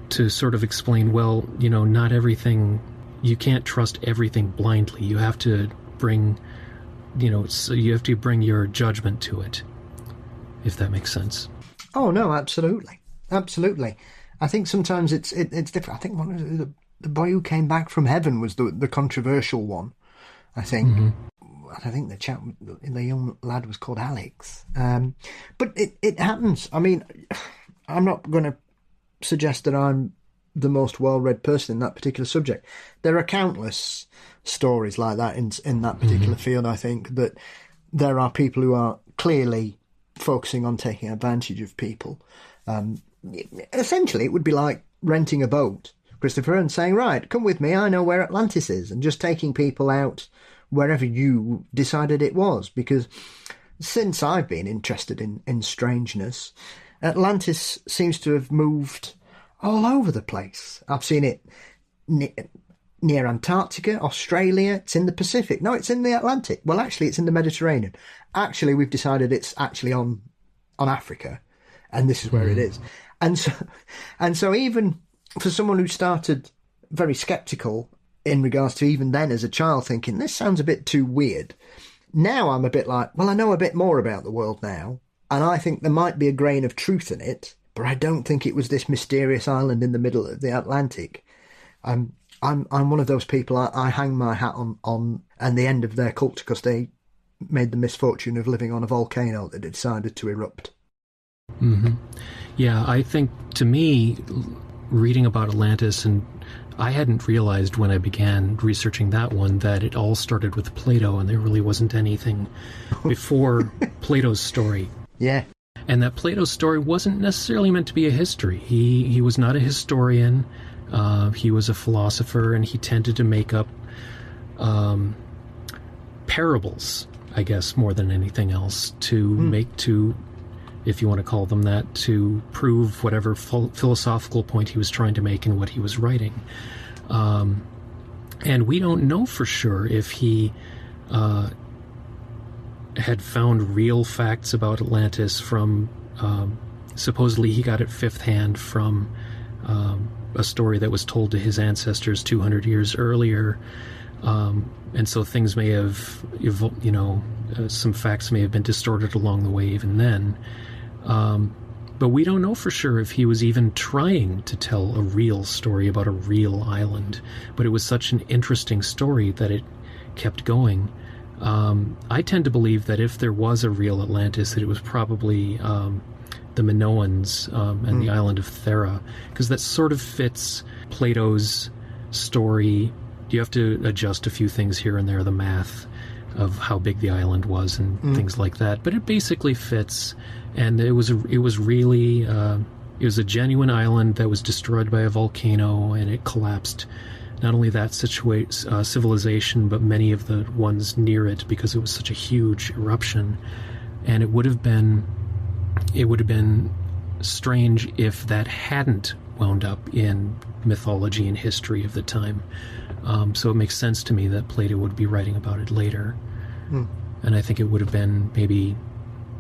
to sort of explain, well, not everything, you can't trust everything blindly. You have to bring, so you have to bring your judgment to it, if that makes sense. Oh, no, absolutely. Absolutely. I think sometimes it's different. I think one of the Boy Who Came Back from Heaven was the controversial one, I think. I think the young lad was called Alex. But it happens. I mean, I'm not going to suggest that I'm the most well-read person in that particular subject. There are countless stories like that in that particular field, I think, that there are people who are clearly focusing on taking advantage of people. Essentially, it would be like renting a boat, Christopher, and saying, right, come with me, I know where Atlantis is, and just taking people out wherever you decided it was. Because since I've been interested in strangeness, Atlantis seems to have moved all over the place. I've seen it near Antarctica, Australia, it's in the Pacific. No, it's in the Atlantic. Well, actually, it's in the Mediterranean. Actually, we've decided it's actually on Africa, and this is where it is. And so even for someone who started very sceptical in regards to even then as a child thinking, this sounds a bit too weird, Now I'm a bit like, well, I know a bit more about the world now, and I think there might be a grain of truth in it, but I don't think it was this mysterious island in the middle of the Atlantic. I'm one of those people, I hang my hat on and the end of their culture, because they made the misfortune of living on a volcano that decided to erupt. Mm-hmm. Yeah, I think, to me, reading about Atlantis, and I hadn't realized when I began researching that one that it all started with Plato, and there really wasn't anything before Plato's story. Yeah. And that Plato's story wasn't necessarily meant to be a history. He was not a historian. He was a philosopher, and he tended to make up parables, I guess, more than anything else, to if you want to call them that, to prove whatever philosophical point he was trying to make in what he was writing. And we don't know for sure if he had found real facts about Atlantis from, supposedly he got it fifth hand from a story that was told to his ancestors 200 years earlier. And so things may have, some facts may have been distorted along the way even then. But we don't know for sure if he was even trying to tell a real story about a real island. But it was such an interesting story that it kept going. I tend to believe that if there was a real Atlantis, that it was probably the Minoans and the island of Thera, because that sort of fits Plato's story. You have to adjust a few things here and there, the math of how big the island was and things like that, but it basically fits. And it was really it was a genuine island that was destroyed by a volcano, and it collapsed. Not only that civilization, but many of the ones near it, because it was such a huge eruption. And it would have been strange if that hadn't wound up in mythology and history of the time. So it makes sense to me that Plato would be writing about it later. And I think it would have been maybe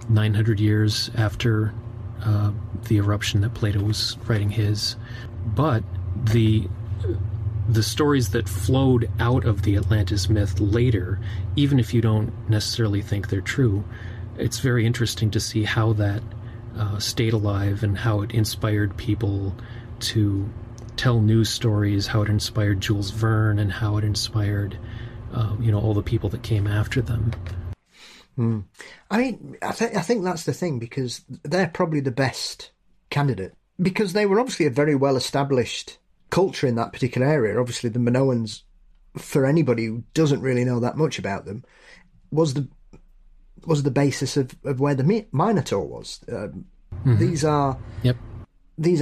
900 years after the eruption that Plato was writing his. But the stories that flowed out of the Atlantis myth later, even if you don't necessarily think they're true, it's very interesting to see how that stayed alive and how it inspired people to tell news stories, how it inspired Jules Verne, and how it inspired all the people that came after them. I mean, I think that's the thing, because they're probably the best candidate, because they were obviously a very well-established culture in that particular area. Obviously, the Minoans, for anybody who doesn't really know that much about them, was the basis of where the Minotaur was. These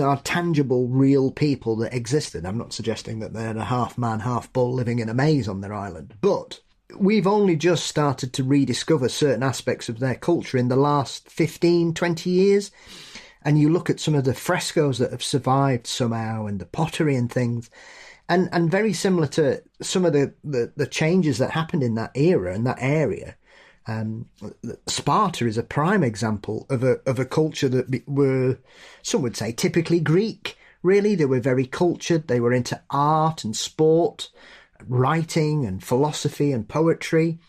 are tangible, real people that existed. I'm not suggesting that they're a half-man, half-bull living in a maze on their island, but we've only just started to rediscover certain aspects of their culture in the last 15, 20 years. And you look at some of the frescoes that have survived somehow, and the pottery and things, and very similar to some of the changes that happened in that era and that area. Sparta is a prime example of a culture that were, some would say, typically Greek. Really, they were very cultured. They were into art and sport, writing and philosophy and poetry.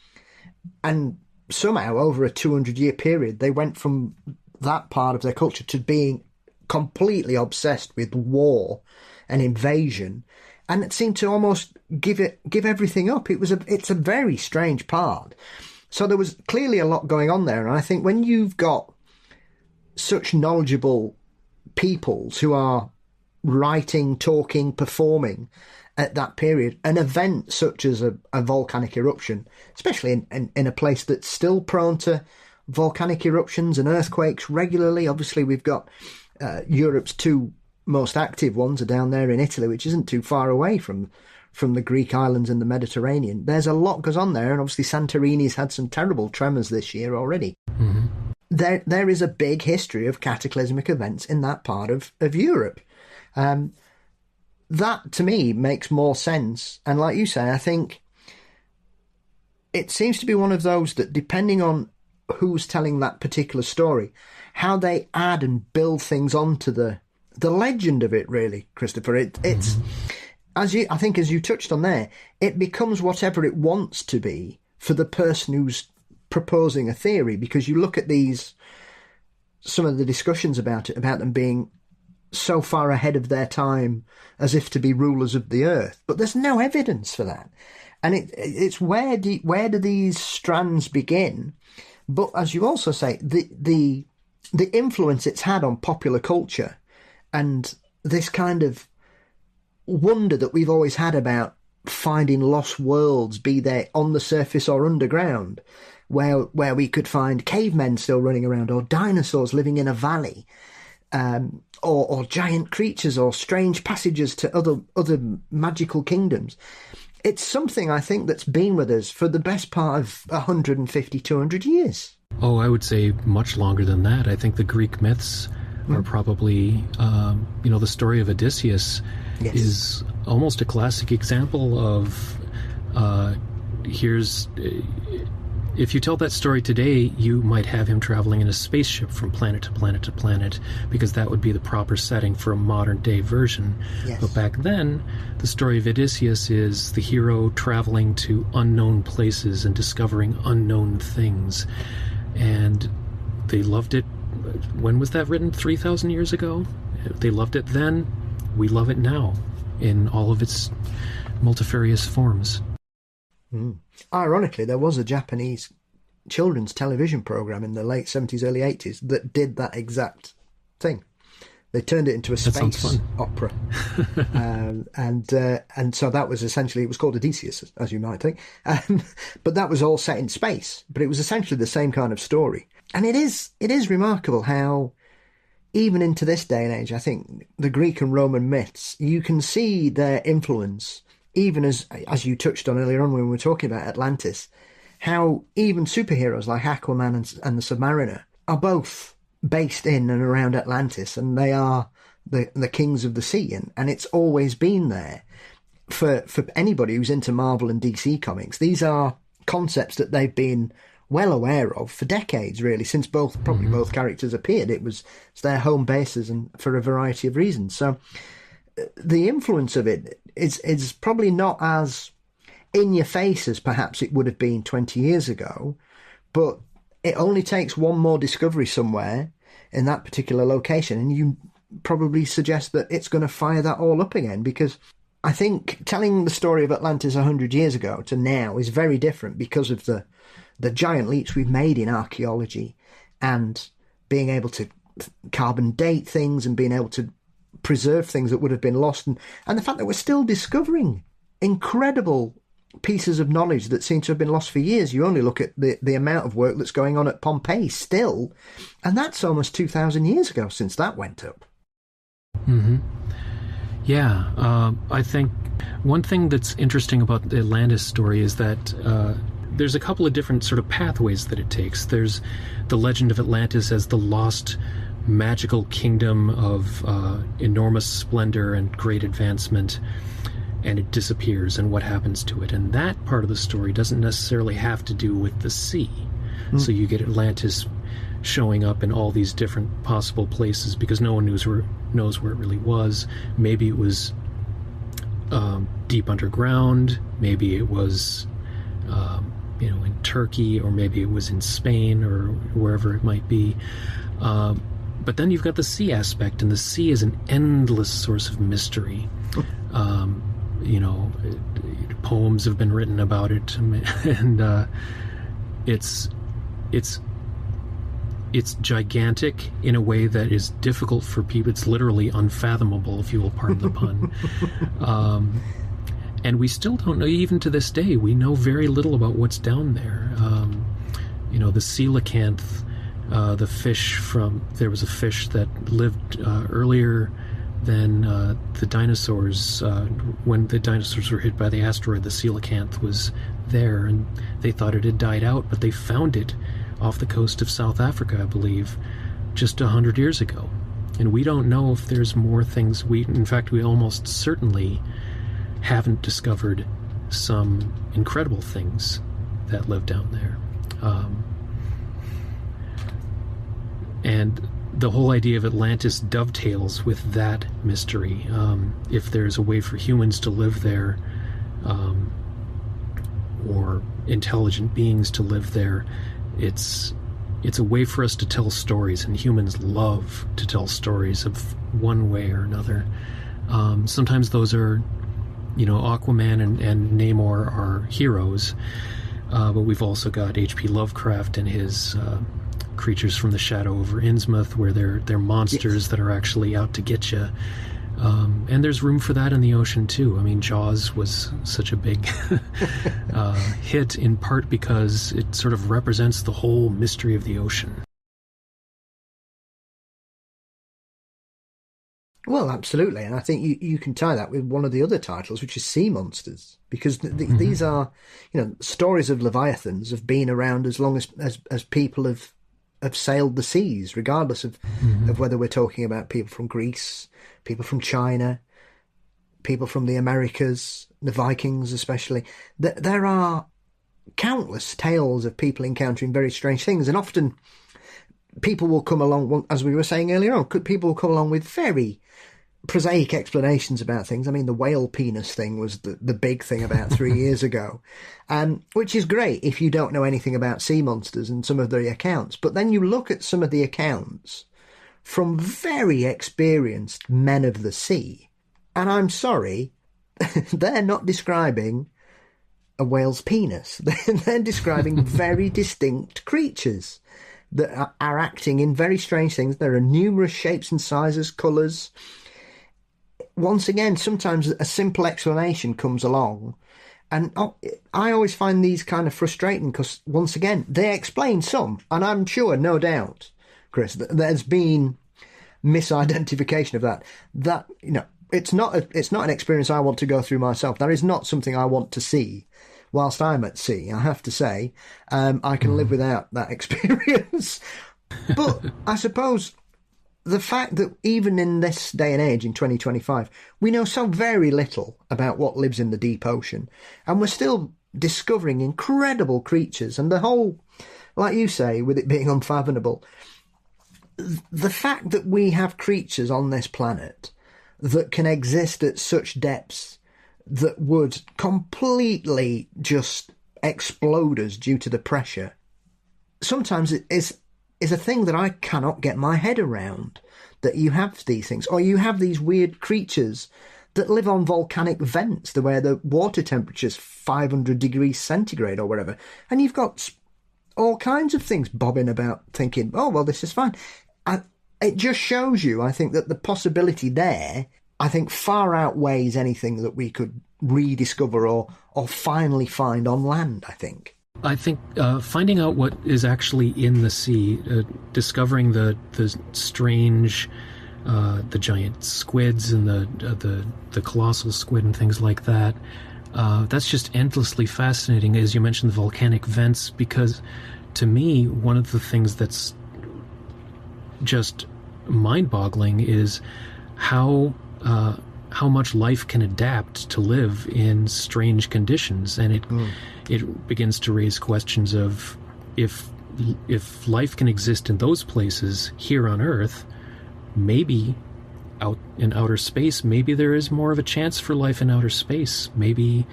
And somehow, over a 200-year period, they went from that part of their culture to being completely obsessed with war and invasion. And it seemed to almost give everything up. It's a very strange part. So there was clearly a lot going on there. And I think when you've got such knowledgeable peoples who are writing, talking, performing at that period, an event such as a volcanic eruption, especially in a place that's still prone to volcanic eruptions and earthquakes regularly. Obviously, we've got Europe's two most active ones are down there in Italy, which isn't too far away from the Greek islands and the Mediterranean. There's a lot goes on there, and obviously Santorini's had some terrible tremors this year already. There is a big history of cataclysmic events in that part of Europe. That, to me, makes more sense. And like you say, I think it seems to be one of those that, depending on who's telling that particular story, how they add and build things onto the legend of it, really, Christopher. It's, as you touched on there, it becomes whatever it wants to be for the person who's proposing a theory, because you look at some of the discussions about them being so far ahead of their time as if to be rulers of the earth, but there's no evidence for that. And it's where do these strands begin? But as you also say, the influence it's had on popular culture and this kind of wonder that we've always had about finding lost worlds, be they on the surface or underground, where we could find cavemen still running around, or dinosaurs living in a valley, or giant creatures, or strange passages to other magical kingdoms. It's something, I think, that's been with us for the best part of 150, 200 years. Oh, I would say much longer than that. I think the Greek myths are probably, the story of Odysseus is almost a classic example of, if you tell that story today, you might have him traveling in a spaceship from planet to planet to planet, because that would be the proper setting for a modern-day version. Yes. But back then, the story of Odysseus is the hero traveling to unknown places and discovering unknown things. And they loved it. When was that written? 3,000 years ago? They loved it then. We love it now in all of its multifarious forms. Ironically, there was a Japanese children's television program in the late 70s, early 80s that did that exact thing. They turned it into a space opera. And so that was essentially, it was called Odysseus, as you might think. But that was all set in space. But it was essentially the same kind of story. And it is remarkable how, even into this day and age, I think the Greek and Roman myths, you can see their influence. Even as you touched on earlier on when we were talking about Atlantis, how even superheroes like Aquaman and the Submariner are both based in and around Atlantis, and they are the kings of the sea, and it's always been there. For anybody who's into Marvel and DC comics, these are concepts that they've been well aware of for decades, really, since both characters appeared. It's their home bases, and for a variety of reasons. So the influence of it is probably not as in your face as perhaps it would have been 20 years ago, but it only takes one more discovery somewhere in that particular location, and you probably suggest that it's going to fire that all up again, because I think telling the story of Atlantis 100 years ago to now is very different because of the giant leaps we've made in archaeology and being able to carbon date things and being able to preserve things that would have been lost, and the fact that we're still discovering incredible pieces of knowledge that seem to have been lost for years. You only look at the amount of work that's going on at Pompeii still, and that's almost 2,000 years ago since that went up. Yeah, I think one thing that's interesting about the Atlantis story is that there's a couple of different sort of pathways that it takes. There's the legend of Atlantis as the lost magical kingdom of enormous splendor and great advancement, and it disappears, and what happens to it. And that part of the story doesn't necessarily have to do with the sea. So you get Atlantis showing up in all these different possible places because no one knows where it really was. Maybe it was deep underground, maybe it was in Turkey, or maybe it was in Spain, or wherever it might be. But then you've got the sea aspect, and the sea is an endless source of mystery. Poems have been written about it, and it's gigantic in a way that is difficult for people. It's literally unfathomable, if you will pardon the pun. And we still don't know, even to this day, we know very little about what's down there. The coelacanth, the fish there was a fish that lived earlier than the dinosaurs. When the dinosaurs were hit by the asteroid, the coelacanth was there, and they thought it had died out, but they found it off the coast of South Africa, I believe, just 100 years ago. And we don't know if there's more things. In fact, we almost certainly haven't discovered some incredible things that live down there. And the whole idea of Atlantis dovetails with that mystery. If there's a way for humans to live there, or intelligent beings to live there, It's a way for us to tell stories, and humans love to tell stories of one way or another. Sometimes those are, Aquaman and Namor are heroes, but we've also got H.P. Lovecraft and his creatures from the shadow over Innsmouth, where they're monsters that are actually out to get you. And there's room for that in the ocean too. I mean, Jaws was such a big hit in part because it sort of represents the whole mystery of the ocean. Well, absolutely, and I think you can tie that with one of the other titles, which is Sea Monsters, because these are, stories of leviathans have been around as long as people have sailed the seas, regardless of whether we're talking about people from Greece, people from China, people from the Americas, the Vikings especially. There are countless tales of people encountering very strange things, and often people will come along, as we were saying earlier on, people will come along with very prosaic explanations about things. I mean, the whale penis thing was the big thing about 3 years ago, which is great if you don't know anything about sea monsters and some of the accounts. But then you look at some of the accounts from very experienced men of the sea, and I'm sorry, they're not describing a whale's penis. They're describing very distinct creatures that are acting in very strange things. There are numerous shapes and sizes, colours. Once again, sometimes a simple explanation comes along, and I always find these kind of frustrating because, once again, they explain some, and I'm sure, no doubt, Chris, that there's been misidentification of that. That, it's not an experience I want to go through myself. That is not something I want to see whilst I'm at sea, I have to say. I can live without that experience. But I suppose the fact that even in this day and age, in 2025, we know so very little about what lives in the deep ocean, and we're still discovering incredible creatures, and the whole, like you say, with it being unfathomable, the fact that we have creatures on this planet that can exist at such depths that would completely just explode us due to the pressure, sometimes it is a thing that I cannot get my head around, that you have these things, or you have these weird creatures that live on volcanic vents where the water temperature's 500 degrees centigrade or whatever, and you've got all kinds of things bobbing about thinking, oh, well, this is fine. It just shows you, I think, that the possibility there, I think, far outweighs anything that we could rediscover or finally find on land, I think. I think finding out what is actually in the sea, discovering the strange, the giant squids and the colossal squid and things like that, that's just endlessly fascinating. As you mentioned, the volcanic vents, because to me, one of the things that's just mind-boggling is how much life can adapt to live in strange conditions, and it begins to raise questions of if life can exist in those places here on Earth, maybe out in outer space, maybe there is more of a chance for life in outer space. Maybe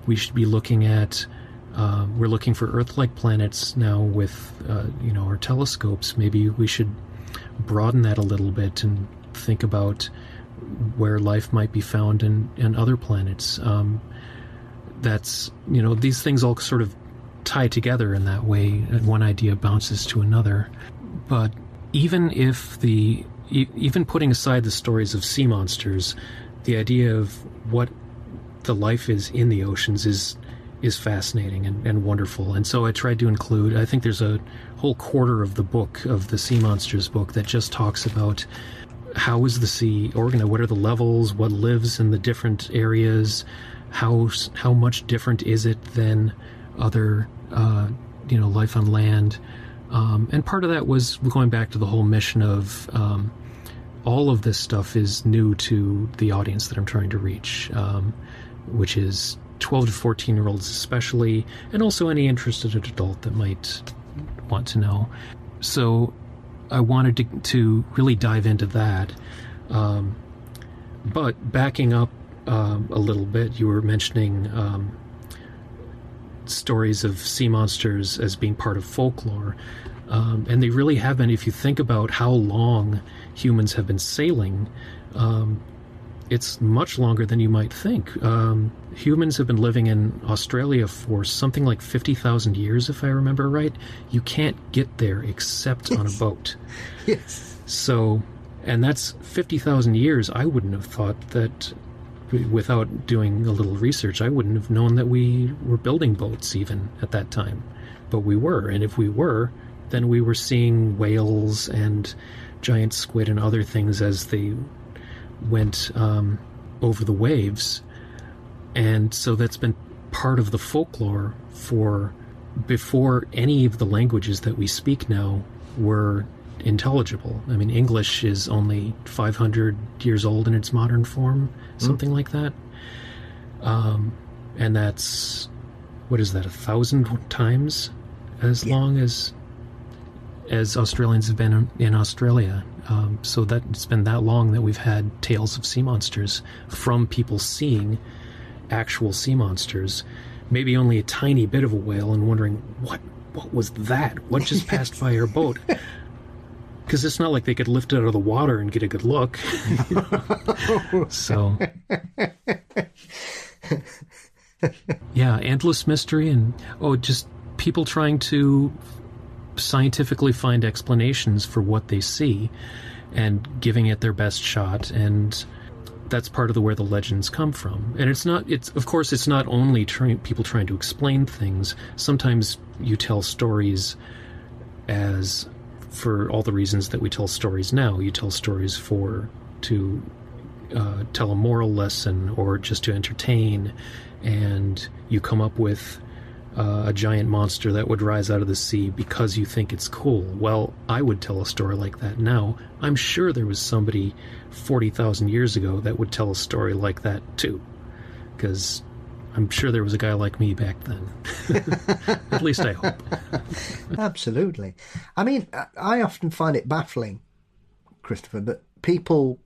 we should be looking at we're looking for Earth-like planets now with our telescopes. Maybe we should broaden that a little bit and think about where life might be found in other planets. That's, these things all sort of tie together in that way, and one idea bounces to another. But even putting aside the stories of sea monsters, the idea of what the life is in the oceans is fascinating and wonderful. And so I tried to include, I think there's a whole quarter of the book, of the Sea Monsters book, that just talks about how is the sea organized, what are the levels, what lives in the different areas, how much different is it than other life on land. And part of that was going back to the whole mission of all of this stuff is new to the audience that I'm trying to reach, which is 12 to 14-year-olds especially, and also any interested adult that might want to know. So I wanted to really dive into that. But backing up a little bit, you were mentioning stories of sea monsters as being part of folklore. And they really have been. If you think about how long humans have been sailing, it's much longer than you might think. Humans have been living in Australia for something like 50,000 years, if I remember right. You can't get there except on a boat. Yes. So, and that's 50,000 years. I wouldn't have thought that, without doing a little research, I wouldn't have known that we were building boats even at that time. But we were, and if we were, then we were seeing whales and giant squid and other things as they went over the waves. And so that's been part of the folklore for before any of the languages that we speak now were intelligible. I mean, English is only 500 years old in its modern form, something like that. And that's, what is that, 1,000 times as long as Australians have been in Australia. So that it's been that long that we've had tales of sea monsters from people seeing actual sea monsters, maybe only a tiny bit of a whale, and wondering, what was that? What just passed by our boat? Because it's not like they could lift it out of the water and get a good look. So, yeah, endless mystery, and just people trying to scientifically find explanations for what they see and giving it their best shot. And that's part of where the legends come from. And it's of course it's not only people trying to explain things. Sometimes you tell stories as, for all the reasons that we tell stories now, you tell stories to tell a moral lesson or just to entertain, and you come up with a giant monster that would rise out of the sea because you think it's cool. Well, I would tell a story like that now. I'm sure there was somebody 40,000 years ago that would tell a story like that too, because I'm sure there was a guy like me back then. At least I hope. Absolutely. I mean, I often find it baffling, Christopher, that people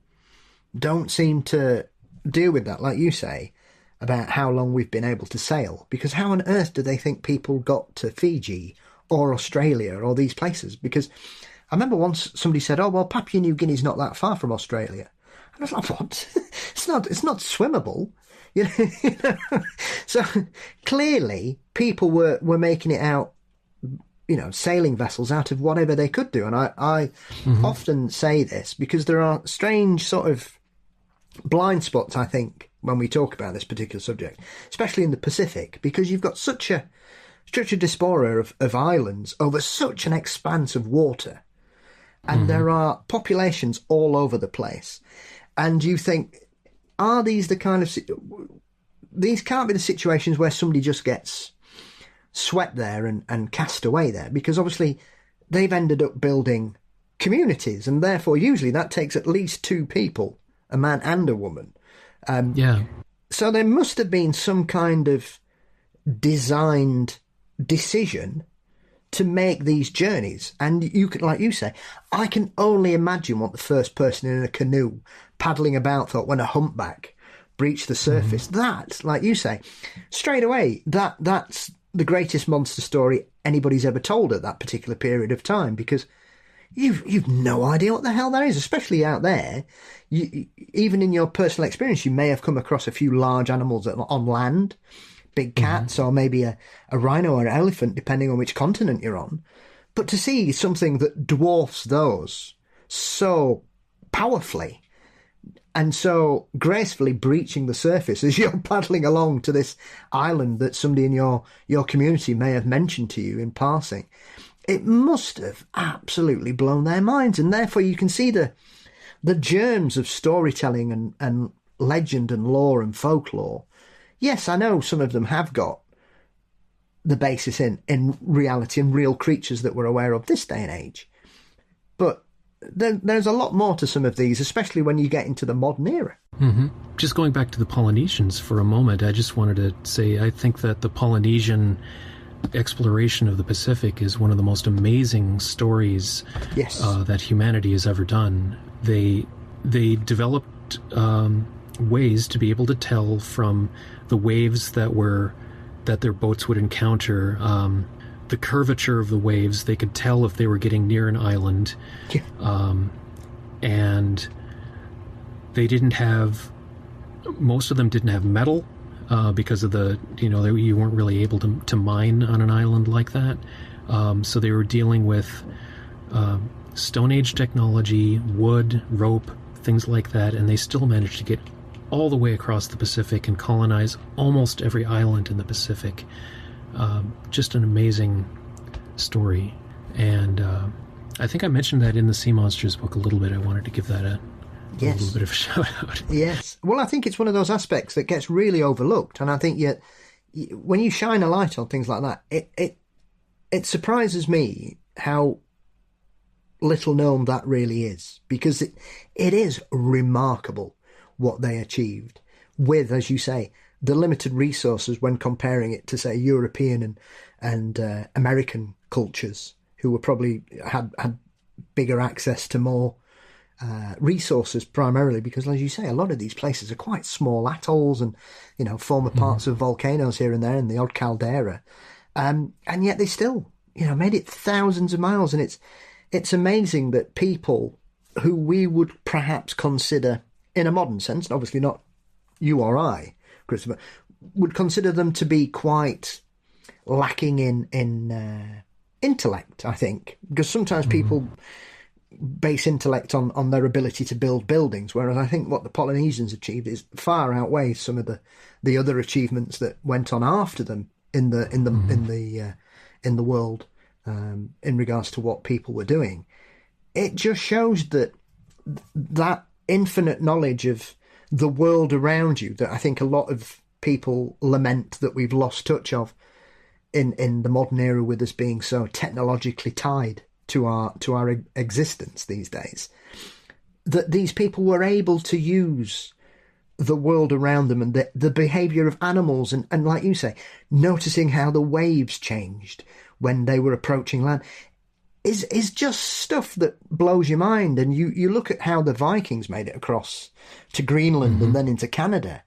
don't seem to deal with that, like you say, about how long we've been able to sail. Because how on earth do they think people got to Fiji or Australia or these places? Because I remember once somebody said, oh, well, Papua New Guinea's not that far from Australia. And I was like, what? It's not swimmable. You know? So clearly people were making it out, sailing vessels out of whatever they could do. And I often say this because there are strange sort of blind spots, I think, when we talk about this particular subject, especially in the Pacific, because you've got such a diaspora of islands over such an expanse of water, and there are populations all over the place. And you think, are these the kind of... These can't be the situations where somebody just gets swept there and cast away there, because obviously they've ended up building communities, and therefore usually that takes at least two people, a man and a woman. So there must have been some kind of designed decision to make these journeys. And you could, like you say, I can only imagine what the first person in a canoe paddling about thought when a humpback breached the surface. That, like you say, straight away, that's the greatest monster story anybody's ever told at that particular period of time, because you've no idea what the hell that is, especially out there. Even in your personal experience, you may have come across a few large animals on land, big cats, or maybe a rhino or an elephant, depending on which continent you're on. But to see something that dwarfs those so powerfully and so gracefully breaching the surface as you're paddling along to this island that somebody in your community may have mentioned to you in passing, it must have absolutely blown their minds. And therefore you can see the germs of storytelling and legend and lore and folklore. Yes, I know some of them have got the basis in reality and real creatures that we're aware of this day and age. But there's a lot more to some of these, especially when you get into the modern era. Just going back to the Polynesians for a moment, I just wanted to say I think that the Polynesian exploration of the Pacific is one of the most amazing stories that humanity has ever done. They developed ways to be able to tell from the waves that that their boats would encounter. The curvature of the waves, they could tell if they were getting near an island. Yeah. And they didn't have, most of them didn't have metal because of the, you weren't really able to mine on an island like that. So they were dealing with Stone Age technology, wood, rope, things like that, and they still managed to get all the way across the Pacific and colonize almost every island in the Pacific. Just an amazing story. And I think I mentioned that in the Sea Monsters book a little bit. I wanted to give that a little bit of a shout out. Yes. Well, I think it's one of those aspects that gets really overlooked. And I think when you shine a light on things like that, it surprises me how little known that really is, because it is remarkable what they achieved with, as you say, the limited resources when comparing it to, say, European and American cultures, who were probably had bigger access to more resources, primarily because, as you say, a lot of these places are quite small atolls and, former parts of volcanoes here and there and the odd caldera. And yet they still, made it thousands of miles. And it's amazing that people who we would perhaps consider, in a modern sense, and obviously not you or I, Christopher, would consider them to be quite lacking in intellect, I think. Because sometimes people base intellect on their ability to build buildings, whereas I think what the Polynesians achieved is far outweighs some of the other achievements that went on after them in the world in regards to what people were doing. It just shows that infinite knowledge of the world around you that I think a lot of people lament that we've lost touch of in the modern era, with us being so technologically tied to our existence these days, that these people were able to use the world around them and the behaviour of animals and like you say, noticing how the waves changed when they were approaching land is just stuff that blows your mind. And you look at how the Vikings made it across to Greenland and then into Canada.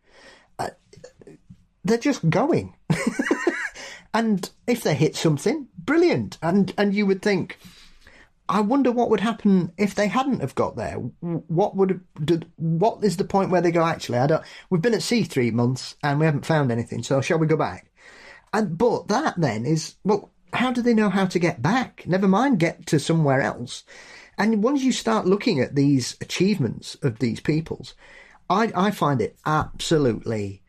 They're just going. And if they hit something, brilliant. And you would think, I wonder what would happen if they hadn't have got there. What is the point where they go, actually, we've been at sea 3 months and we haven't found anything, so shall we go back? But that then is, well, how do they know how to get back? Never mind get to somewhere else. And once you start looking at these achievements of these peoples, I find it absolutely,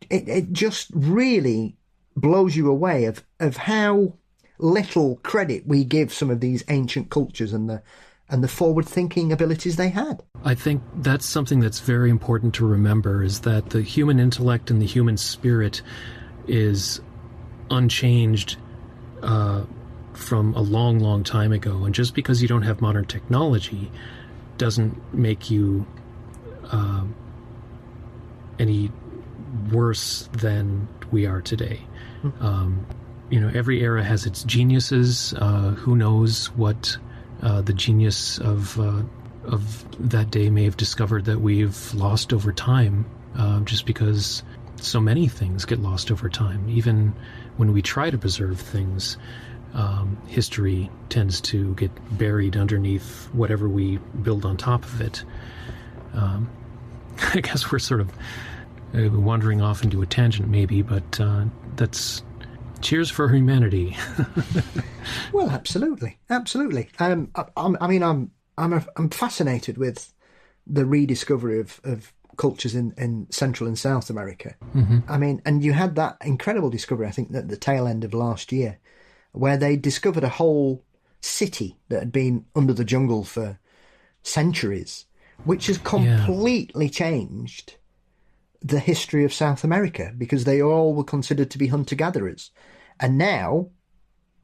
it just really blows you away of how little credit we give some of these ancient cultures and the forward-thinking abilities they had. I think that's something that's very important to remember, is that the human intellect and the human spirit is unchanged from a long, long time ago. And just because you don't have modern technology doesn't make you any worse than we are today. Every era has its geniuses. Who knows what the genius of that day may have discovered that we've lost over time, just because so many things get lost over time. Even when we try to preserve things, history tends to get buried underneath whatever we build on top of it. I guess we're sort of wandering off into a tangent maybe, but that's cheers for humanity. Well, absolutely. I'm fascinated with the rediscovery of cultures in Central and South America. And you had that incredible discovery, I think, at the tail end of last year, where they discovered a whole city that had been under the jungle for centuries, which has completely changed the history of South America, because they all were considered to be hunter-gatherers. And now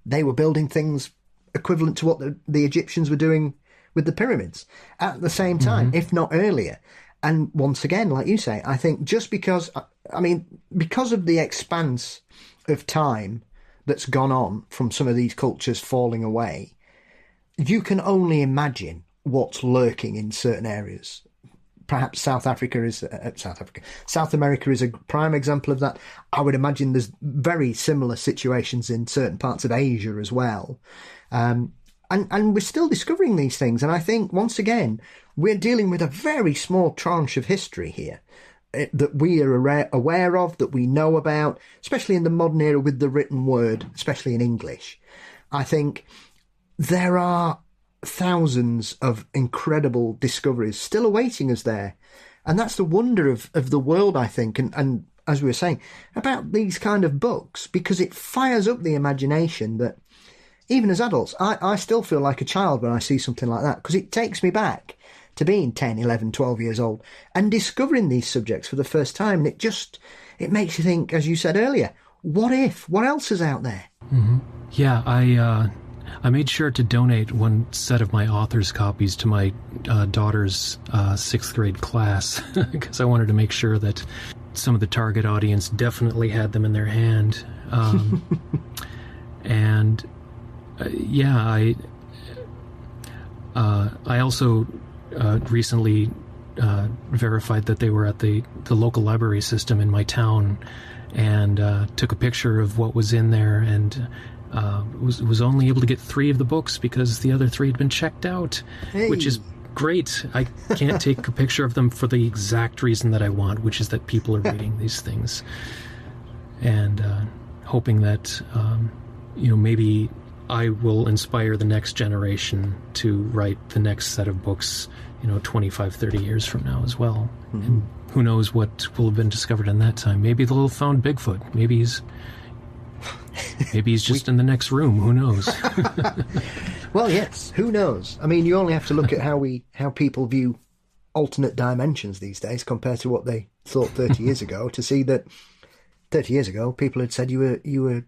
they were building things equivalent to what the Egyptians were doing with the pyramids at the same time, if not earlier. And once again, like you say, I think just because of the expanse of time that's gone on from some of these cultures falling away, you can only imagine what's lurking in certain areas. perhaps South America is a prime example of that. I would imagine there's very similar situations in certain parts of Asia as well. And we're still discovering these things. And I think, once again, we're dealing with a very small tranche of history here that we are aware of, that we know about, especially in the modern era with the written word, especially in English. I think there are thousands of incredible discoveries still awaiting us there. And that's the wonder of the world, I think. And as we were saying, about these kind of books, because it fires up the imagination that even as adults, I still feel like a child when I see something like that, because it takes me back to being 10, 11, 12 years old and discovering these subjects for the first time. And it makes you think, as you said earlier, what if? What else is out there? Mm-hmm. Yeah, I made sure to donate one set of my author's copies to my daughter's 6th grade class because I wanted to make sure that some of the target audience definitely had them in their hand. And I also recently verified that they were at the local library system in my town, and took a picture of what was in there, and was only able to get 3 of the books because the other 3 had been checked out, which is great. I can't take a picture of them for the exact reason that I want, which is that people are reading these things, and hoping that maybe I will inspire the next generation to write the next set of books 25, 30 years from now as well. Mm-hmm. And who knows what will have been discovered in that time. Maybe they'll have found Bigfoot. Maybe he's just in the next room. Who knows? Well, yes, who knows? I mean, you only have to look at how people view alternate dimensions these days compared to what they thought 30 years ago to see that 30 years ago people had said you were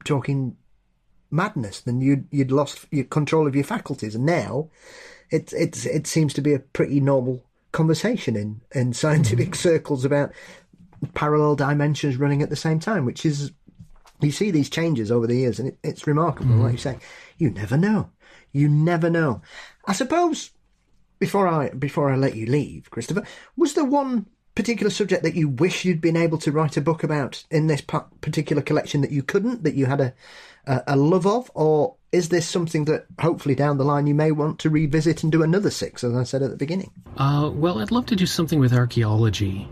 talking madness, then you'd lost your control of your faculties, and now it seems to be a pretty normal conversation in scientific circles about parallel dimensions running at the same time, which is, you see these changes over the years, and it's remarkable. Mm-hmm. Like you say, you never know. I suppose before I let you leave, Christopher, was there one particular subject that you wish you'd been able to write a book about in this particular collection that you couldn't, that you had a love of, or is this something that hopefully down the line you may want to revisit and do another 6, as I said at the beginning? Well, I'd love to do something with archaeology.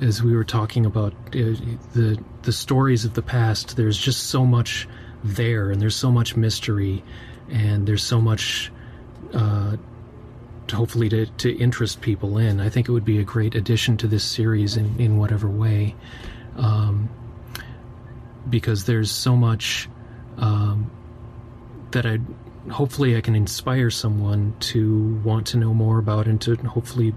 As we were talking about the stories of the past, there's just so much there, and there's so much mystery, and there's so much hopefully to interest people in. I think it would be a great addition to this series in whatever way, because there's so much that hopefully I can inspire someone to want to know more about, and to hopefully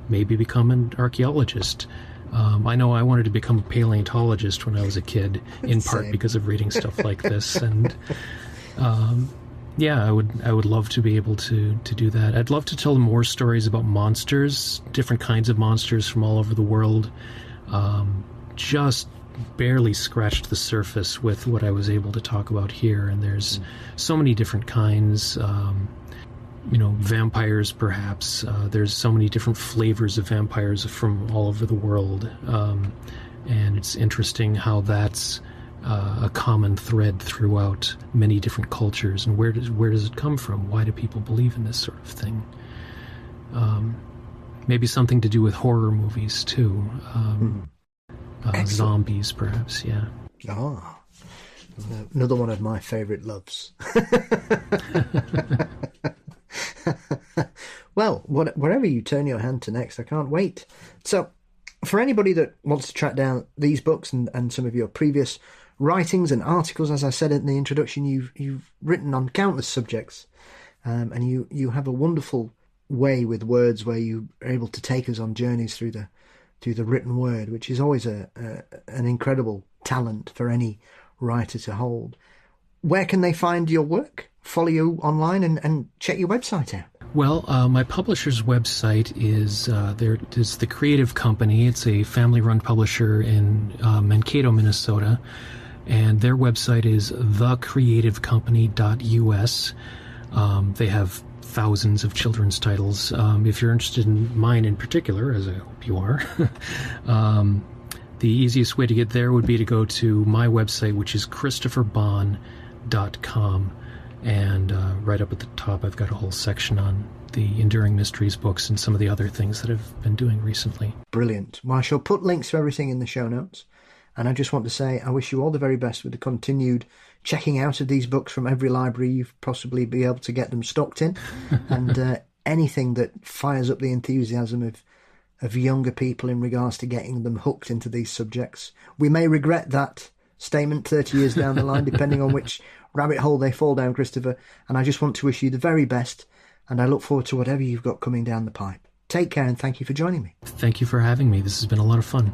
maybe become an archaeologist. I know I wanted to become a paleontologist when I was a kid, in part because of reading stuff like this, and I would love to be able to do that. I'd love to tell more stories about monsters, different kinds of monsters from all over the world. Just barely scratched the surface with what I was able to talk about here, and there's so many different kinds. Vampires, perhaps. There's so many different flavors of vampires from all over the world, and it's interesting how that's a common thread throughout many different cultures. And where does it come from? Why do people believe in this sort of thing? Maybe something to do with horror movies too. Zombies, perhaps. Yeah. Oh, another one of my favourite loves. Well, wherever you turn your hand to next, I can't wait. So, for anybody that wants to track down these books and some of your previous writings and articles, as I said in the introduction, you've written on countless subjects, and you have a wonderful way with words where you are able to take us on journeys through the written word, which is always an incredible talent for any writer to hold. Where can they find your work, follow you online, and check your website out? Well, my publisher's website is The Creative Company. It's a family-run publisher in Mankato, Minnesota, and their website is thecreativecompany.us. They have thousands of children's titles. If you're interested in mine in particular, as I hope you are, the easiest way to get there would be to go to my website, which is ChristopherBahn.com. And right up at the top, I've got a whole section on the Enduring Mysteries books and some of the other things that I've been doing recently. Brilliant. Well, I shall put links to everything in the show notes. And I just want to say I wish you all the very best with the continued checking out of these books from every library you've possibly be able to get them stocked in. And anything that fires up the enthusiasm of younger people in regards to getting them hooked into these subjects. We may regret that statement 30 years down the line, depending on which rabbit hole they fall down, Christopher. And I just want to wish you the very best. And I look forward to whatever you've got coming down the pipe. Take care and thank you for joining me. Thank you for having me. This has been a lot of fun.